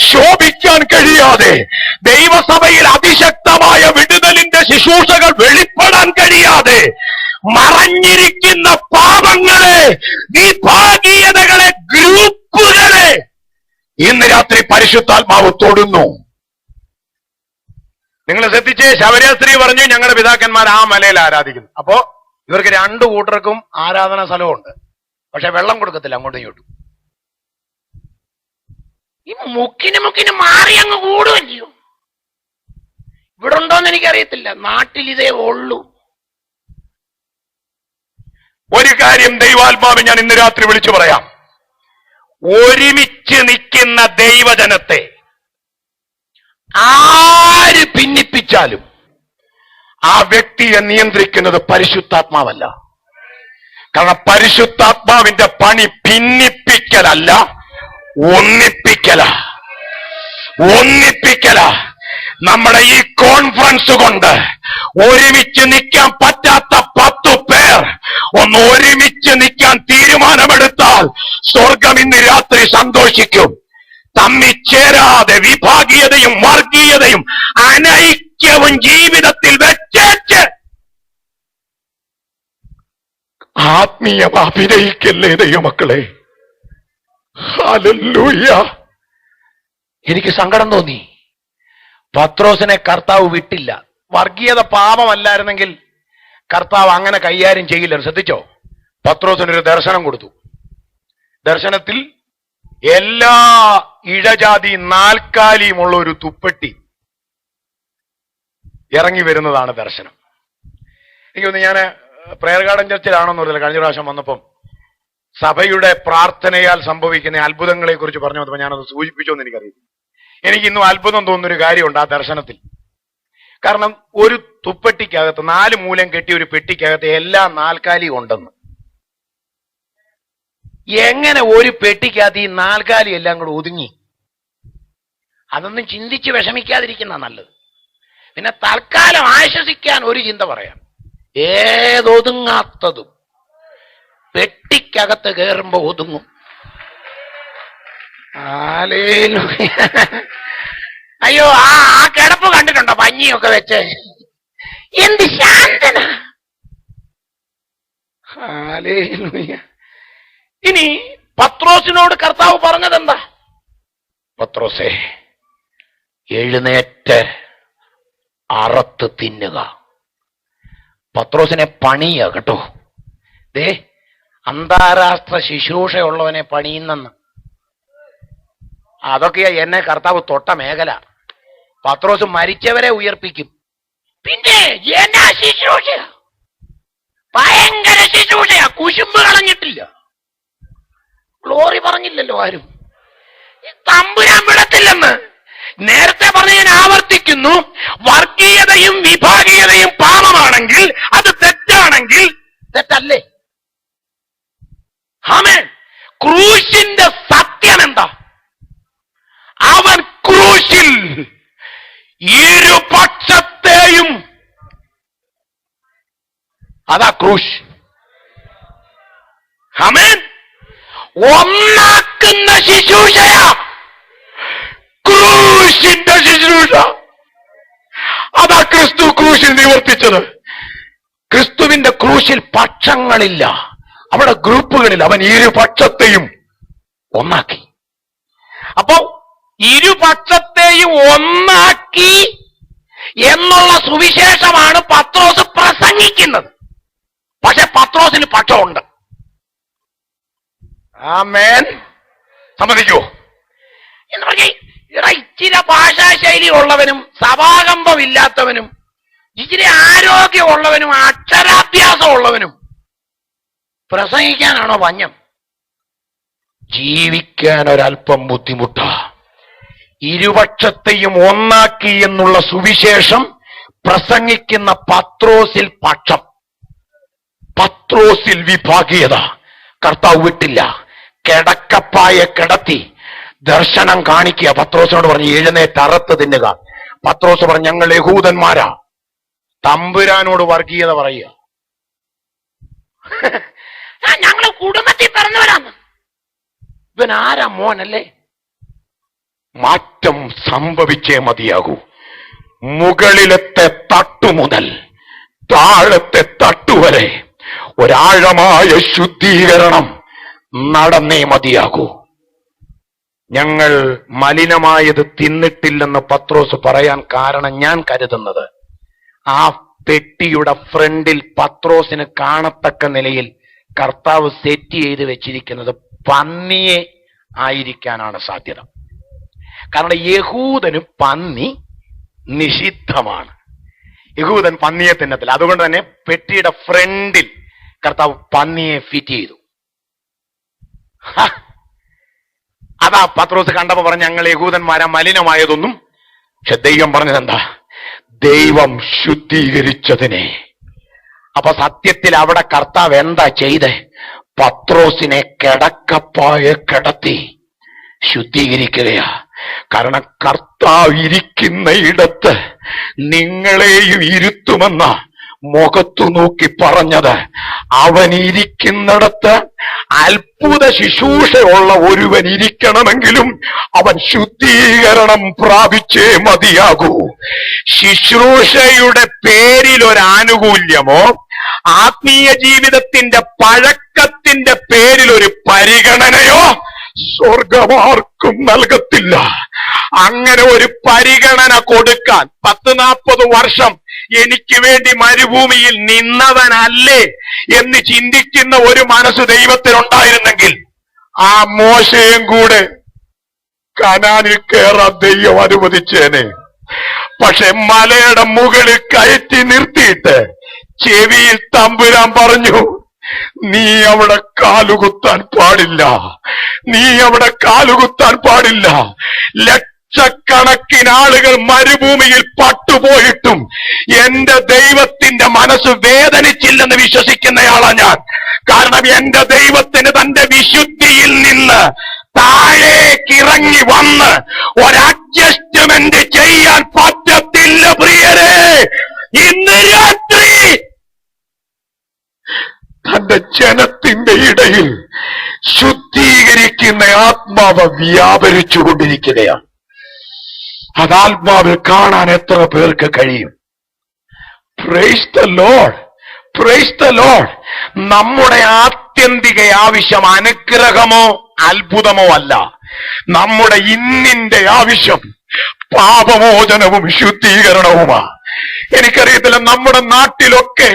ശോഭിക്കാൻ കഴിയാതെ, ദൈവസഭയിൽ അതിശക്തമായ വിടുതലിന്റെ ശുശ്രൂഷകൾ വെളിപ്പെടാൻ കഴിയാതെ മറഞ്ഞിരിക്കുന്ന പാപങ്ങളെ, വിഭാഗീയതകളെ, ഗ്രൂപ്പുകളെ ഇന്ന് രാത്രി പരിശുദ്ധാത്മാവ് തൊടുന്നു. നിങ്ങൾ ശ്രദ്ധിച്ചേ, ശബരിയ സ്ത്രീ പറഞ്ഞു ഞങ്ങളുടെ പിതാക്കന്മാർ ആ മലയിൽ ആരാധിക്കുന്നു. അപ്പോ ഇവർക്ക് രണ്ടു കൂട്ടർക്കും ആരാധനാ സ്ഥലമുണ്ട്, പക്ഷെ വെള്ളം കൊടുക്കത്തില്ല അങ്ങോട്ടും ഇങ്ങോട്ടും. ഈ മുക്കിന് മാറി അങ്ങ് കൂടുമല്ലോ. ഇവിടെ ഉണ്ടോന്ന് എനിക്കറിയത്തില്ല, നാട്ടിൽ ഇതേ ഉള്ളൂ. ഒരു കാര്യം ദൈവാത്മാവ് ഞാൻ ഇന്ന് രാത്രി വിളിച്ചു പറയാം. ഒരുമിച്ച് നിൽക്കുന്ന ദൈവജനത്തെ ആര് ഭിന്നിപ്പിച്ചാലും ആ വ്യക്തിയെ നിയന്ത്രിക്കുന്നത് പരിശുദ്ധാത്മാവല്ല. കാരണം പരിശുദ്ധാത്മാവിന്റെ പണി ഭിന്നിപ്പിക്കലല്ല, ഒന്നിപ്പിക്കല. നമ്മുടെ ഈ കോൺഫറൻസ് കൊണ്ട് ഒരുമിച്ച് നിൽക്കാൻ പറ്റാത്ത 10 പേർ ഒന്ന് ഒരുമിച്ച് നിൽക്കാൻ തീരുമാനമെടുത്താൽ സ്വർഗം ഇന്ന് രാത്രി സന്തോഷിക്കും. തമ്മിൽ ചേരാതെ വിഭാഗീയതയും വർഗീയതയും അനൈക്യവും ജീവിതത്തിൽ വെച്ചേച്ച് ആത്മീയം അഭിനയിക്കല്ലേ ദൈവമക്കളെ. ഹല്ലേലൂയ. എനിക്ക് സങ്കടം തോന്നി. പത്രോസിനെ കർത്താവ് വിട്ടില്ല. വർഗീയത പാപമല്ലായിരുന്നെങ്കിൽ കർത്താവ് അങ്ങനെ കൈകാര്യം ചെയ്യില്ല. ശ്രദ്ധിച്ചോ, പത്രോസിനൊരു ദർശനം കൊടുത്തു. ദർശനത്തിൽ എല്ലാ ഇഴജാതി നാൽക്കാലിയുമുള്ള ഒരു തുപ്പട്ടി ഇറങ്ങി വരുന്നതാണ് ദർശനം. എനിക്കൊന്ന്, ഞാൻ പ്രയർ ഗാർഡൻ ചർച്ചിലാണെന്ന് പറഞ്ഞില്ല, കഴിഞ്ഞ പ്രാവശ്യം വന്നപ്പം സഭയുടെ പ്രാർത്ഥനയാൽ സംഭവിക്കുന്ന അത്ഭുതങ്ങളെ കുറിച്ച് പറഞ്ഞു വന്നപ്പോൾ ഞാനത് സൂചിപ്പിച്ചോന്ന് എനിക്കറിയില്ല. എനിക്ക് ഇന്നും അത്ഭുതം തോന്നുന്നൊരു കാര്യമുണ്ട് ആ ദർശനത്തിൽ. കാരണം ഒരു തുപ്പട്ടിക്കകത്ത് 4 മൂലം കെട്ടിയ ഒരു പെട്ടിക്കകത്ത് എല്ലാ നാൽക്കാലിയും ഉണ്ടെന്ന്. എങ്ങനെ ഒരു പെട്ടിക്കകത്ത് ഈ നാൽക്കാലി എല്ലാം കൂടെ ഒതുങ്ങി? അതൊന്നും ചിന്തിച്ച് വിഷമിക്കാതിരിക്കുന്ന നല്ലത്. പിന്നെ തൽക്കാലം ആശ്വസിക്കാൻ ഒരു ചിന്ത പറയാം. ഏതൊതുങ്ങാത്തതും പെട്ടിക്കകത്ത് കയറുമ്പോ ഒതുങ്ങും. അയ്യോ, ആ കിടപ്പ് കണ്ടിട്ടുണ്ടോ? പഞ്ഞിയൊക്കെ വെച്ച് എന്ത് ശാന്തന. ഇനി പത്രോസിനോട് കർത്താവ് പറഞ്ഞതെന്താ? പത്രോസേ, എഴുന്നേറ്റ് അറത്ത് തിന്നുക. പത്രോസിനെ പണിയ കേട്ടോ. ദേ, അന്താരാഷ്ട്ര ശുശ്രൂഷയുള്ളവനെ പണിയുന്നെന്ന്. അതൊക്കെയാ എന്നെ കർത്താവ് തൊട്ട മേഖല. പത്രോസ് മരിച്ചവരെ ഉയർപ്പിക്കും. പിന്നെ എന്നാ ശുശ്രൂഷ, ഭയങ്കര ശുശ്രൂഷയാ. കുശുമ്പ് കളഞ്ഞിട്ടില്ല. ഗ്ലോറി പറഞ്ഞില്ലല്ലോ ആരും. തമ്പുരാൻ വിടത്തില്ലെന്ന് നേരത്തെ പറഞ്ഞ് ഞാൻ ആവർത്തിക്കുന്നു. വർഗീയതയും വിഭാഗീയതയും പാപമാണെങ്കിൽ, അത് തെറ്റാണെങ്കിൽ തെറ്റല്ലേ? ആമേൻ. ക്രൂശിന്റെ സത്യം എന്താ? അവൻ ക്രൂശിൽ ഇരുപക്ഷത്തെയും, അതാ ക്രൂശ്, ആമേൻ, ഒന്നാക്കുന്ന ശുശ്രൂഷയാ ക്രൂശിന്റെ ശുശ്രൂഷ. അതാ ക്രിസ്തു ക്രൂശിൽ നിവർത്തിച്ചത്. ക്രിസ്തുവിന്റെ ക്രൂശിൽ പക്ഷങ്ങളില്ല, അവിടെ ഗ്രൂപ്പുകളിൽ. അവൻ ഇരുപക്ഷത്തെയും ഒന്നാക്കി. അപ്പോ ഇരുപക്ഷത്തെയും ഒന്നാക്കി എന്നുള്ള സുവിശേഷമാണ് പത്രോസ് പ്രസംഗിക്കുന്നത്. പക്ഷെ പത്രോസിന് പക്ഷമുണ്ട്. ആമേൻ. സമ്മതിക്കോ? എന്ന് പറഞ്ഞ ഇച്ചിരി ഭാഷാശൈലി ഉള്ളവനും സഭാകമ്പം ഇല്ലാത്തവനും ഇച്ചിരി ആരോഗ്യമുള്ളവനും അക്ഷരാഭ്യാസം ഉള്ളവനും പ്രസംഗിക്കാനാണോ വഞ്ഞം? ജീവിക്കാൻ ഒരല്പം ബുദ്ധിമുട്ടാ. ഇരുപക്ഷത്തെയും ഒന്നാക്കി എന്നുള്ള സുവിശേഷം പ്രസംഗിക്കുന്ന പത്രോസിൽ പക്ഷം, പത്രോസിൽ വിഭാഗീയത. കർത്താവ് വിട്ടില്ല. കിടക്കപ്പായ കിടത്തി ദർശനം കാണിക്കുക. പത്രോസിനോട് പറഞ്ഞു, എഴുന്നേറ്റ് അറുത്ത് തിന്നുക. പത്രോസ് പറഞ്ഞു, ഞങ്ങൾ യഹൂദന്മാരാ. തമ്പുരാനോട് വർഗീയത പറയുക. ഞങ്ങൾ കുടുംബത്തിൽ പറഞ്ഞവരാണ്. ഇവൻ ആരാ മോനല്ലേ? മാറ്റം സംഭവിച്ചേ മതിയാകൂ. മുകളിലത്തെ തട്ടു മുതൽ താഴത്തെ തട്ടുവരെ ഒരാഴമായ ശുദ്ധീകരണം നടന്നേ മതിയാകൂ. ഞങ്ങൾ മലിനമായത് തിന്നിട്ടില്ലെന്ന് പത്രോസ് പറയാൻ കാരണം ഞാൻ കരുതുന്നത്, ആ പെട്ടിയുടെ ഫ്രണ്ടിൽ പത്രോസിന് കാണത്തക്ക നിലയിൽ കർത്താവ് സെറ്റ് ചെയ്ത് വെച്ചിരിക്കുന്നത് പന്നിയെ ആയിരിക്കാനാണ് സാധ്യത. കാരണം യഹൂദന് പന്നി നിഷിദ്ധമാണ്. യഹൂദൻ പന്നിയെ തിന്നത്തില്ല. അതുകൊണ്ട് തന്നെ പെട്ടിയുടെ ഫ്രണ്ടിൽ കർത്താവ് പന്നിയെ ഫിറ്റ് ചെയ്തു. അതാ പത്രോസ് കണ്ടപ്പോ പറഞ്ഞ, ഞങ്ങൾ യഹൂദന്മാരാ, മലിനമായതൊന്നും. പക്ഷെ ദൈവം പറഞ്ഞത് എന്താ? ദൈവം ശുദ്ധീകരിച്ചതിനെ. അപ്പൊ സത്യത്തിൽ അവിടെ കർത്താവ് എന്താ ചെയ്തേ? പത്രോസിനെ കിടക്കപ്പായ കിടത്തി ശുദ്ധീകരിക്കുകയാ. കാരണം കർത്താവ് ഇരിക്കുന്ന ഇടത്ത് നിങ്ങളെയും ഇരുത്തുമെന്ന മുഖത്തു നോക്കി പറഞ്ഞത്, അവൻ ഇരിക്കുന്നിടത്ത് അത്ഭുത ശുശ്രൂഷയുള്ള ഒരുവൻ ഇരിക്കണമെങ്കിലും അവൻ ശുദ്ധീകരണം പ്രാപിച്ചേ മതിയാകൂ. ശുശ്രൂഷയുടെ പേരിൽ ഒരു ആനുകൂല്യമോ ആത്മീയ ജീവിതത്തിന്റെ പഴക്കത്തിന്റെ പേരിൽ ഒരു പരിഗണനയോ സ്വർഗമാർക്കും നൽകത്തില്ല. അങ്ങനെ ഒരു പരിഗണന കൊടുക്കാൻ 10-40 വർഷം എനിക്ക് വേണ്ടി മരുഭൂമിയിൽ നിന്നവനല്ലേ എന്ന് ചിന്തിക്കുന്ന ഒരു മനസ്സ് ദൈവത്തിനുണ്ടായിരുന്നെങ്കിൽ ആ മോശയും കൂടെ കനാനിൽ കയറാൻ ദൈവം അനുവദിച്ചേനെ. പക്ഷെ മലയുടെ മുകളിൽ കയറ്റി നിർത്തിയിട്ട് ചെവിയിൽ തമ്പുരാൻ പറഞ്ഞു, നീ അവിടെ കാലുകുത്താൻ പാടില്ല, നീ അവിടെ കാലുകുത്താൻ പാടില്ല. ലക്ഷക്കണക്കിന് ആളുകൾ മരുഭൂമിയിൽ പട്ടുപോയിട്ടും എന്റെ ദൈവത്തിന്റെ മനസ്സ് വേദനിച്ചില്ലെന്ന് വിശ്വസിക്കുന്നയാളാ ഞാൻ. കാരണം എന്റെ ദൈവത്തിന് തന്റെ വിശുദ്ധിയിൽ നിന്ന് താഴേക്കിറങ്ങി വന്ന് ഒരു അഡ്ജസ്റ്റ്മെന്റ് ചെയ്യാൻ പറ്റത്തില്ല പ്രിയരെ. ഇന്ന് രാത്രി തന്റെ ജനത്തിന്റെ ഇടയിൽ ശുദ്ധീകരിക്കുന്ന ആത്മാവ് വ്യാപരിച്ചുകൊണ്ടിരിക്കുകയാണ്. അത് ആത്മാവിൽ കാണാൻ എത്ര പേർക്ക് കഴിയും? Praise the Lord, praise the Lord. നമ്മുടെ ആത്യന്തിക ആവശ്യം അനുഗ്രഹമോ അത്ഭുതമോ അല്ല. നമ്മുടെ ഇന്നിന്റെ ആവശ്യം പാപമോചനവും ശുദ്ധീകരണവുമാണ്. എനിക്കറിയത്തില്ല, നമ്മുടെ നാട്ടിലൊക്കെ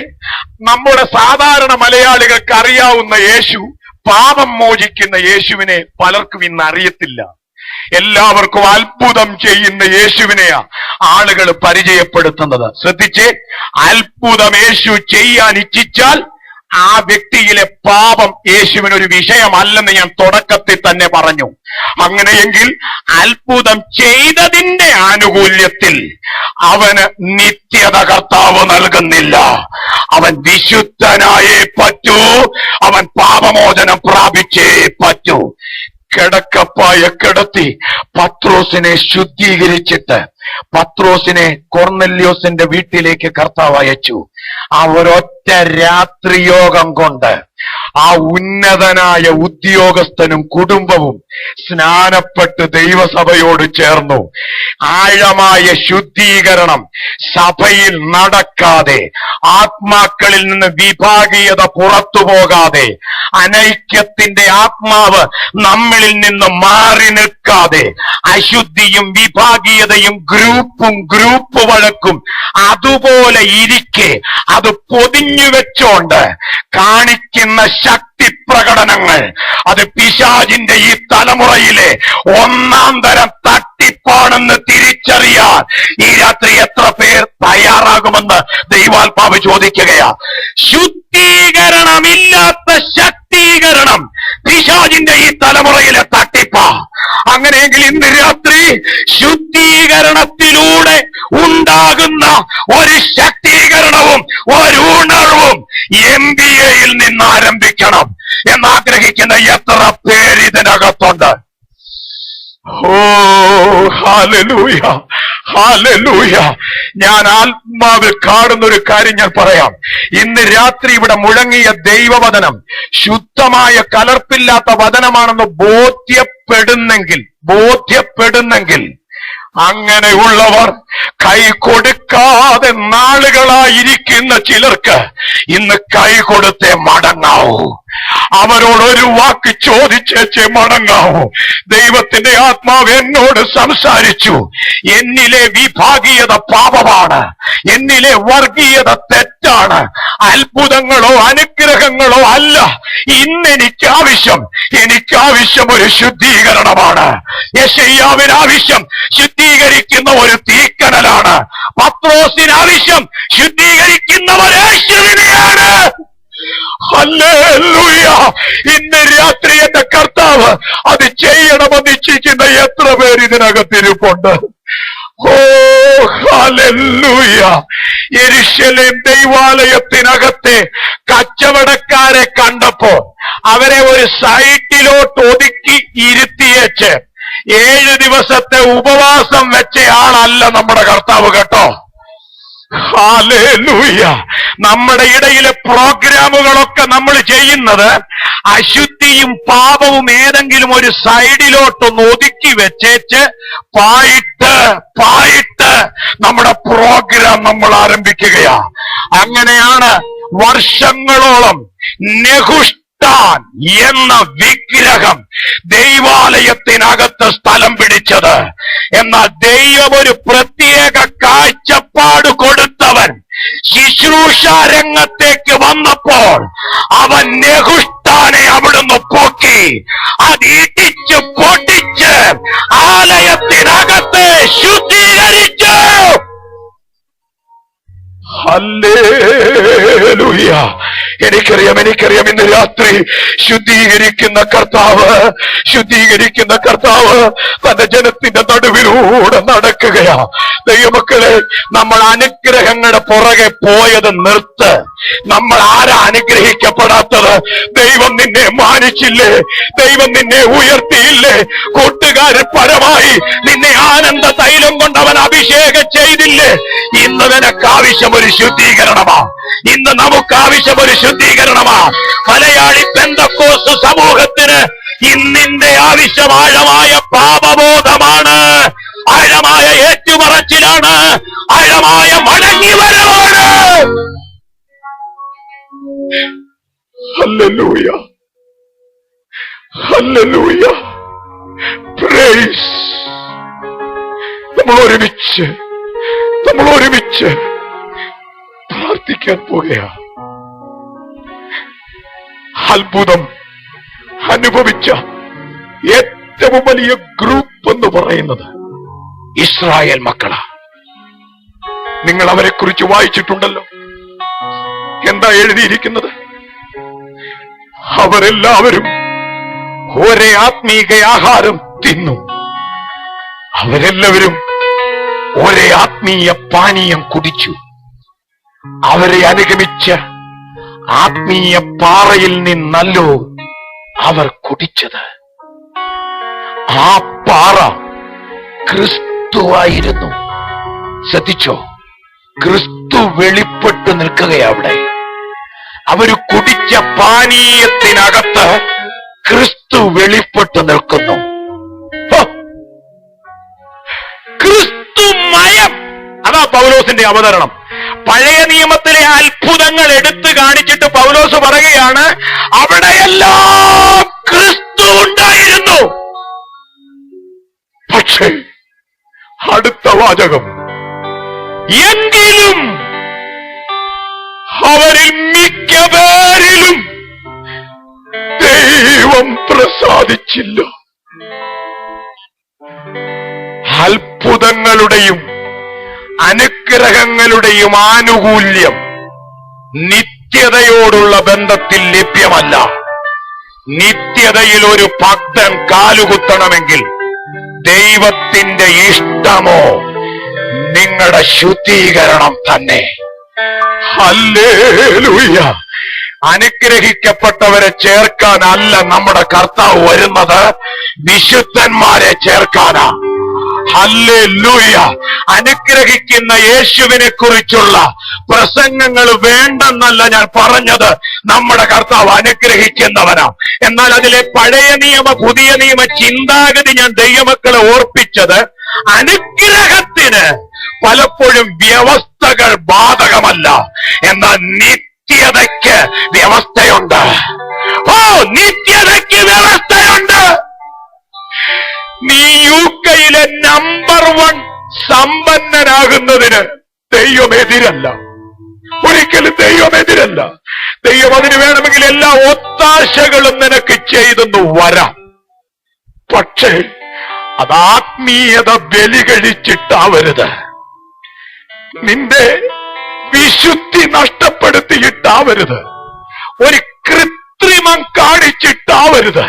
നമ്മുടെ സാധാരണ മലയാളികൾക്ക് അറിയാവുന്ന യേശു, പാപം മോചിക്കുന്ന യേശുവിനെ പലർക്കും ഇന്ന് അറിയത്തില്ല. എല്ലാവർക്കും അത്ഭുതം ചെയ്യുന്ന യേശുവിനെയാ ആളുകൾ പരിചയപ്പെടുത്തുന്നത്. ശ്രദ്ധിച്ചേ, അത്ഭുതം യേശു ചെയ്യാൻ ഇച്ഛിച്ചാൽ ആ വ്യക്തിയിലെ പാപം യേശുവിനൊരു വിഷയമല്ലെന്ന് ഞാൻ തുടക്കത്തിൽ തന്നെ പറഞ്ഞു. അങ്ങനെയെങ്കിൽ അത്ഭുതം ചെയ്തതിന്റെ ആനുകൂല്യത്തിൽ അവന് നിത്യത കർത്താവ് നൽകുന്നില്ല. അവൻ വിശുദ്ധനായേ പറ്റൂ, അവൻ പാപമോചനം പ്രാപിച്ചേ പറ്റൂ. കിടക്കപ്പായ കിടത്തി പത്രോസിനെ ശുദ്ധീകരിച്ചിട്ട് പത്രോസിനെ കൊർന്നെല്യോസിന്റെ വീട്ടിലേക്ക് കർത്താവ് അയച്ചു. ആ ഒരൊറ്റ രാത്രിയോഗം കൊണ്ട് ആ ഉന്നതനായ ഉദ്യോഗസ്ഥനും കുടുംബവും സ്നാനപ്പെട്ട് ദൈവസഭയോട് ചേർന്നു. ആഴമായ ശുദ്ധീകരണം സഭയിൽ നടക്കാതെ, ആത്മാക്കളിൽ നിന്ന് വിഭാഗീയത പുറത്തു പോകാതെ, അനൈക്യത്തിന്റെ ആത്മാവ് നമ്മളിൽ നിന്ന് മാറി നിൽക്കാതെ, അശുദ്ധിയും വിഭാഗീയതയും ഗ്രൂപ്പ് വഴക്കും അതുപോലെ ഇരിക്കെ അത് പൊതിഞ്ഞു വെച്ചോണ്ട് കാണിക്കുന്ന ശക്തി പ്രകടനങ്ങൾ, അത് പിശാചിന്റെ ഈ തലമുറയിലെ ഒന്നാം തരം തട്ടിപ്പാണെന്ന് തിരിച്ചറിയാൻ ഈ രാത്രി എത്ര പേർ തയ്യാറാകുമെന്ന് ദൈവാത്മാവ് ചോദിക്കുകയാ. ശുദ്ധീകരണമില്ലാത്ത ശക്തീകരണം പിശാചിന്റെ ഈ തലമുറയിലെ തട്ടിപ്പാ. അങ്ങനെയെങ്കിൽ ഇന്ന് രാത്രി ശുദ്ധീകരണത്തിലൂടെ ഉണ്ടാകുന്ന ഒരു ശക്തീകരണവും ഒരു ഉണർവും MBAയിൽ നിന്ന് ആരംഭിക്കണം എന്നാഗ്രഹിക്കുന്ന എത്ര പേര് ഇതിനകത്തുണ്ട്? ഓ ഹല്ലേലൂയ, ഹല്ലേലൂയ. ഞാൻ ആത്മാവിൽ കാണുന്ന ഒരു കാര്യം ഞാൻ പറയാം. ഇന്ന് രാത്രി ഇവിടെ മുഴങ്ങിയ ദൈവവചനം ശുദ്ധമായ കലർപ്പില്ലാത്ത വചനമാണെന്ന് ബോധ്യപ്പെടുന്നെങ്കിൽ അങ്ങനെയുള്ളവർ കൈ കൊടുക്കാതെ നാളുകളായിരിക്കുന്ന ചിലർക്ക് ഇന്ന് കൈ കൊടുത്തേ മടങ്ങാവൂ. അവരോട് ഒരു വാക്ക് ചോദിച്ചേച്ചേ മടങ്ങാവൂ. ദൈവത്തിന്റെ ആത്മാവ് എന്നോട് സംസാരിച്ചു. എന്നിലെ വിഭാഗീയത പാപമാണ്, എന്നിലെ വർഗീയത തെറ്റാണ്, അത്ഭുതങ്ങളോ അനുഗ്രഹങ്ങളോ അല്ല. ഇന്ന് എനിക്കാവശ്യം ഒരു ശുദ്ധീകരണമാണ്. യെശയ്യാവിന് ആവശ്യം ശുദ്ധീകരിക്കുന്ന ഒരു തീക്കനലാണ്. പത്രോസിന് ആവശ്യം ശുദ്ധീകരിക്കുന്നവർ യേശുവിനെയാണ്. ഹല്ലേലൂയ. ഇന്ന് രാത്രി എന്റെ കർത്താവ് അത് ചെയ്യണമെന്ന് ഇച്ഛിക്കുന്ന എത്ര പേര് ഇതിനകത്തിരിപ്പുണ്ട്? ഓ ഹല്ലേലൂയ. യെരൂശലേം ദൈവാലയത്തിനകത്തെ കച്ചവടക്കാരെ കണ്ടപ്പോ അവരെ ഒരു സൈറ്റിലോട്ട് ഒതുക്കി ഇരുത്തിയേച്ച് 7 ദിവസത്തെ ഉപവാസം വെച്ച ആളല്ല നമ്മുടെ കർത്താവ് കേട്ടോ. ഹല്ലേലൂയ. നമ്മുടെ ഇടയിലെ പ്രോഗ്രാമുകളൊക്കെ നമ്മൾ ചെയ്യുന്നത് അശുദ്ധിയും പാപവും ഏതെങ്കിലും ഒരു സൈഡിലോട്ടൊന്ന് ഒതുക്കി വെച്ചേച്ച് പായിട്ട് നമ്മുടെ പ്രോഗ്രാം നമ്മൾ ആരംഭിക്കുകയാ. അങ്ങനെയാണ് വർഷങ്ങളോളം നെഹുഷ്ടാൻ എന്ന വിഗ്രഹം ദൈവാലയത്തിനകത്ത് സ്ഥലം പിടിച്ചത്. എന്നാൽ ദൈവം ഒരു പ്രത്യേക കാഴ്ചപ്പാട് കൊടുത്തവൻ ശുശ്രൂഷ രംഗത്തേക്ക് വന്നപ്പോൾ അവൻ നെഹുഷ്ടാനെ അവിടുന്ന് പൊക്കി അത് ഇടിച്ച് പൊട്ടിച്ച് ആലയത്തിനകത്ത് ശുദ്ധീകരിച്ചു. ഹല്ലേലൂയ. എനിക്കറിയാം ഇന്ന് രാത്രി ശുദ്ധീകരിക്കുന്ന കർത്താവ് തന്റെ ജനത്തിന്റെ നടുവിലൂടെ നടക്കുകയാ. ദൈവമക്കളെ, നമ്മൾ അനുഗ്രഹങ്ങളുടെ പുറകെ പോയത് നിർത്ത്. നമ്മൾ ആരാ അനുഗ്രഹിക്കപ്പെടാത്തത്? ദൈവം നിന്നെ മാനിച്ചില്ലേ? ദൈവം നിന്നെ ഉയർത്തിയില്ലേ? കൂട്ടുകാരിൽ പരമായി നിന്നെ ആനന്ദ തൈലം കൊണ്ടവൻ അഭിഷേകം ചെയ്തില്ലേ? ഇന്ന് നിനക്ക് ആവശ്യം ഒരു ശുദ്ധീകരണമാ. ഇന്ന് നമുക്ക് ആവശ്യം ഒരു ശുദ്ധീകരണമാ. മലയാളി പെന്തക്കോസ്ത് സമൂഹത്തിന് ഇന്നിന്റെ ആവശ്യം ആഴമായ പാപബോധമാണ്, ആഴമായ ഏറ്റുപറച്ചിലാണ്, ആഴമായ മടങ്ങിവരവാണ്. Hallelujah, hallelujah, price. നമ്മൾ ഒരുമിച്ച് പ്രാർത്ഥിക്കാൻ പോകുകയാ. അത്ഭുതം അനുഭവിച്ച ഏറ്റവും വലിയ ഗ്രൂപ്പ് എന്ന് പറയുന്നത് ഇസ്രായേൽ മക്കളാ. നിങ്ങൾ അവരെ കുറിച്ച് വായിച്ചിട്ടുണ്ടല്ലോ. എന്താ എഴുതിയിരിക്കുന്നത്? അവരെല്ലാവരും ഒരേ ആത്മീക ആഹാരം തിന്നു. അവരെല്ലാവരും ഒരേ ആത്മീയ പാനീയം കുടിച്ചു. അവരെ അനുഗമിച്ച ആത്മീയ പാറയിൽ നിന്നല്ലോ അവർ കുടിച്ചത്. ആ പാറ ക്രിസ്തുവായിരുന്നു. ശ്രദ്ധിച്ചോ? ക്രിസ്തു വെളിപ്പെട്ടു നിൽക്കുകയാ അവിടെ. അവര് കുടിച്ച പാനീയത്തിനകത്ത് ക്രിസ്തു വെളിപ്പെട്ടു നിൽക്കുന്നു. ക്രിസ്തുമയം. അതാ പൗലോസിന്റെ അവതരണം. പഴയ നിയമത്തിലെ അത്ഭുതങ്ങൾ എടുത്തു കാണിച്ചിട്ട് പൗലോസ് പറയുകയാണ്, അവിടെയെല്ലാം ക്രിസ്തു ഉണ്ടായിരുന്നു. പക്ഷേ അടുത്ത വാചകം, എങ്കിലും അവരിൽ മിക്കപേരിലും ദൈവം പ്രസാദിച്ചില്ല. അത്ഭുതങ്ങളുടെയും അനുഗ്രഹങ്ങളുടെയും ആനുകൂല്യം നിത്യതയോടുള്ള ബന്ധത്തിൽ ലഭ്യമല്ല. നിത്യതയിൽ ഒരു ഭക്തൻ കാലുകുത്തണമെങ്കിൽ ദൈവത്തിന്റെ ഇഷ്ടമോ നിങ്ങളുടെ ശുദ്ധീകരണം തന്നെ. ഹല്ലേലൂയ. അനുഗ്രഹിക്കപ്പെട്ടവരെ ചേർക്കാനല്ല നമ്മുടെ കർത്താവ് വരുന്നത്, വിശുദ്ധന്മാരെ ചേർക്കാനാ. ഹല്ലേലൂയ. അനുഗ്രഹിക്കുന്ന യേശുവിനെ കുറിച്ചുള്ള പ്രസംഗങ്ങൾ വേണ്ടെന്നല്ല ഞാൻ പറഞ്ഞത്. നമ്മുടെ കർത്താവ് അനുഗ്രഹിക്കുന്നവനാ. എന്നാൽ അതിലെ പഴയ നിയമ പുതിയ നിയമ ചിന്താഗതി ഞാൻ ദൈവമക്കളെ ഓർപ്പിച്ചത്, അനുഗ്രഹത്തിന് പലപ്പോഴും വ്യവസ്ഥകൾ ബാധകമല്ല, എന്നാൽ നിത്യതയ്ക്ക് വ്യവസ്ഥയുണ്ട്. നിത്യതയ്ക്ക് വ്യവസ്ഥയുണ്ട്. നീ UK-യിലെ നമ്പർ 1 സമ്പന്നനാകുന്നതിന് ദൈവമെതിരല്ല, ഒരിക്കലും ദൈവമെതിരല്ല. ദൈവം അതിന് വേണമെങ്കിൽ എല്ലാ ഒത്താശകളും നിനക്ക് ചെയ്തെന്ന് വരാം. പക്ഷേ അത് ആത്മീയത ബലി കഴിച്ചിട്ടാവരുത്, നിന്റെ വിശുദ്ധി നഷ്ടപ്പെടുത്തിയിട്ടാവരുത്, ഒരു കൃത്രിമം കാണിച്ചിട്ടാവരുത്,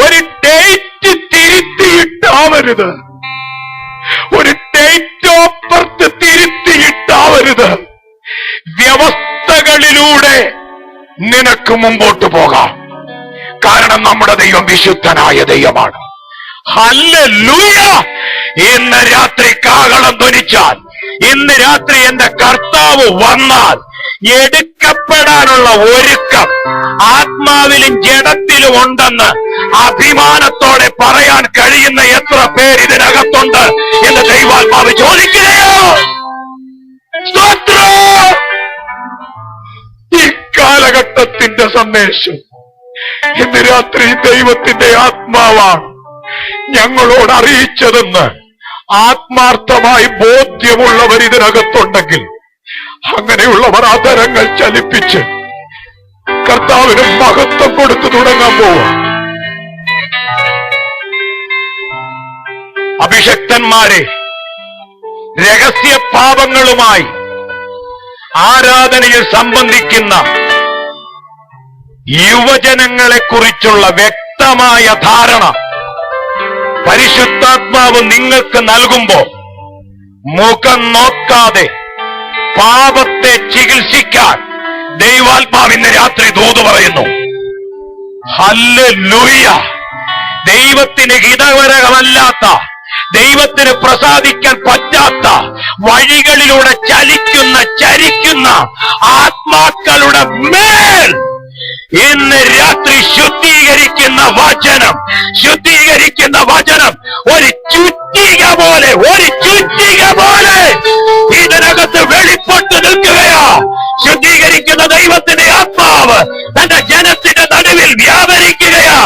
ഒരു ഡേറ്റ് തിരുത്തിയിട്ടാവരുത്, ഒരു ഡേറ്റ് ഓഫ് ബർത്ത് തിരുത്തിയിട്ടാവരുത്. വ്യവസ്ഥകളിലൂടെ നിനക്ക് മുമ്പോട്ട് പോകാം. കാരണം നമ്മുടെ ദൈവം വിശുദ്ധനായ ദൈവമാണ്. ഹല്ലേലൂയ. ഇന്ന് രാത്രി കാഹളം ധ്വനിച്ചാൽ, ഇന്ന് രാത്രി എന്റെ കർത്താവ് വന്നാൽ എടുക്കപ്പെടാനുള്ള ഒരുക്കം ആത്മാവിലും ജഡത്തിലും ഉണ്ടെന്ന് അഭിമാനത്തോടെ പറയാൻ കഴിയുന്ന എത്ര പേര് ഇതിനകത്തുണ്ട് എന്ന് ദൈവാത്മാവ് ചോദിക്കുകയോ? സ്തോത്രം. ഈ കാലഘട്ടത്തിന്റെ സന്ദേശം ഇന്ന് രാത്രി ദൈവത്തിന്റെ ആത്മാവാണ് ഞങ്ങളോട് അറിയിച്ചതെന്ന് ആത്മാർത്ഥമായി ബോധ്യമുള്ളവർ ഇതിനകത്തുണ്ടെങ്കിൽ, അങ്ങനെയുള്ളവർ ആദരങ്ങൾ ചലിപ്പിച്ച് കർത്താവിന് മഹത്വം കൊടുത്തു തുടങ്ങാൻ പോവാ. അഭിഷക്തന്മാരെ, രഹസ്യ പാപങ്ങളുമായി ആരാധനയിൽ സംബന്ധിക്കുന്ന യുവജനങ്ങളെ കുറിച്ചുള്ള വ്യക്തമായ ധാരണ പരിശുദ്ധാത്മാവ് നിങ്ങൾക്ക് നൽകുമ്പോ മുഖം നോക്കാതെ പാപത്തെ ചികിത്സിക്കാൻ ദൈവാത്മാവ് ഇന്ന് രാത്രി ദൂത് പറയുന്നു. ഹല്ലേലൂയ. ദൈവത്തിന് ഹിതകരമല്ലാത്ത, ദൈവത്തിന് പ്രസാദിക്കാൻ പറ്റാത്ത വഴികളിലൂടെ ചരിക്കുന്ന ആത്മാക്കളുടെ മേൽ ഇന്ന് രാത്രി ശുദ്ധീകരിക്കുന്ന വചനം ഒരു ചുറ്റിക പോലെ ഇതിനകത്ത് വെളിപ്പെട്ട് നിൽക്കുകയാ. ശുദ്ധീകരിക്കുന്ന ദൈവത്തിന്റെ ആത്മാവ് തന്റെ ജനത്തിന്റെ നടുവിൽ വ്യാപരിക്കുകയാ.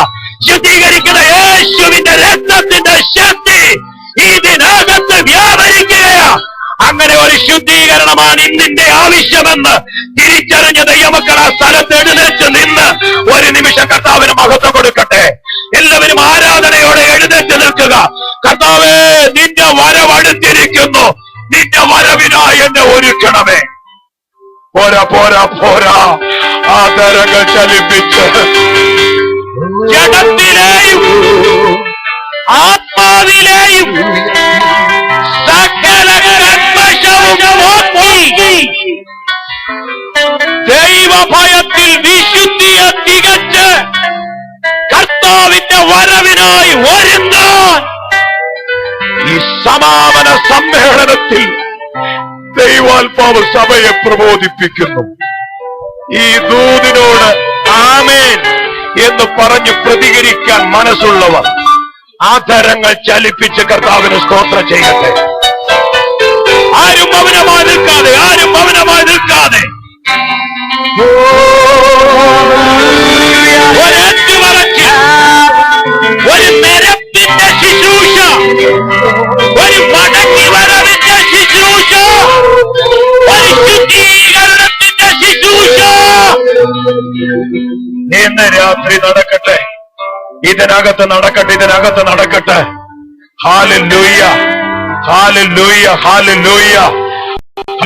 ശുദ്ധീകരിക്കുന്ന യേശുവിന്റെ രക്തത്തിന്റെ ശക്തി ഇതിനകത്ത് വ്യാപരിക്കുകയാ. അങ്ങനെ ഒരു ശുദ്ധീകരണമാണ് ഇന്നിന്റെ ആവശ്യമെന്ന് തിരിച്ചറിഞ്ഞ ദൈവമക്കൾ ആ സ്ഥലത്ത് എഴുന്നേറ്റ് നിന്ന് ഒരു നിമിഷം കർത്താവിന് മഹത്വം കൊടുക്കട്ടെ. എല്ലാവരും ആരാധനയോടെ എഴുന്നേറ്റ് നിൽക്കുക. കർത്താവേ, നിന്റെ വരവടുത്തിരിക്കുന്നു, നിന്റെ വരവിനായി എന്നെ ഒരുക്കണമേ. പോരാ പോരാ പോരാ, ആദരങ്ങൾ ചലിപ്പിച്ച് ജഡത്തിലെയും ആത്മാവിലെയും സകല ദൈവഭയത്തിൽ വിശുദ്ധിയെ തികച്ച് കർത്താവിന്റെ വരവിനായി ഒരുങ്ങാൻ ഈ സമാപന സമ്മേളനത്തിൽ ദൈവാത്മാവ് സഭയെ പ്രബോധിപ്പിക്കുന്നു. ഈ ദൂതിനോട് ആമേൻ എന്ന് പറഞ്ഞ് പ്രതികരിക്കാൻ മനസ്സുള്ളവർ ആധരങ്ങൾ ചലിപ്പിച്ച് കർത്താവിന് സ്തോത്രം ചെയ്യട്ടെ. ആരും മൗനമായി നിൽക്കാതെ, ഒരേറ്റുമറച്ച്, ഒരു നിരപ്പിന്റെ ശുശ്രൂഷ, ഒരു മടങ്ങി വരവിന്റെ ശുശ്രൂഷ, ഒരു ശുദ്ധീകരണത്തിന്റെ ശുശ്രൂഷ ഇന്ന് രാത്രി നടക്കട്ടെ. ഇതിനകത്ത് നടക്കട്ടെ. ഹല്ലേലൂയ.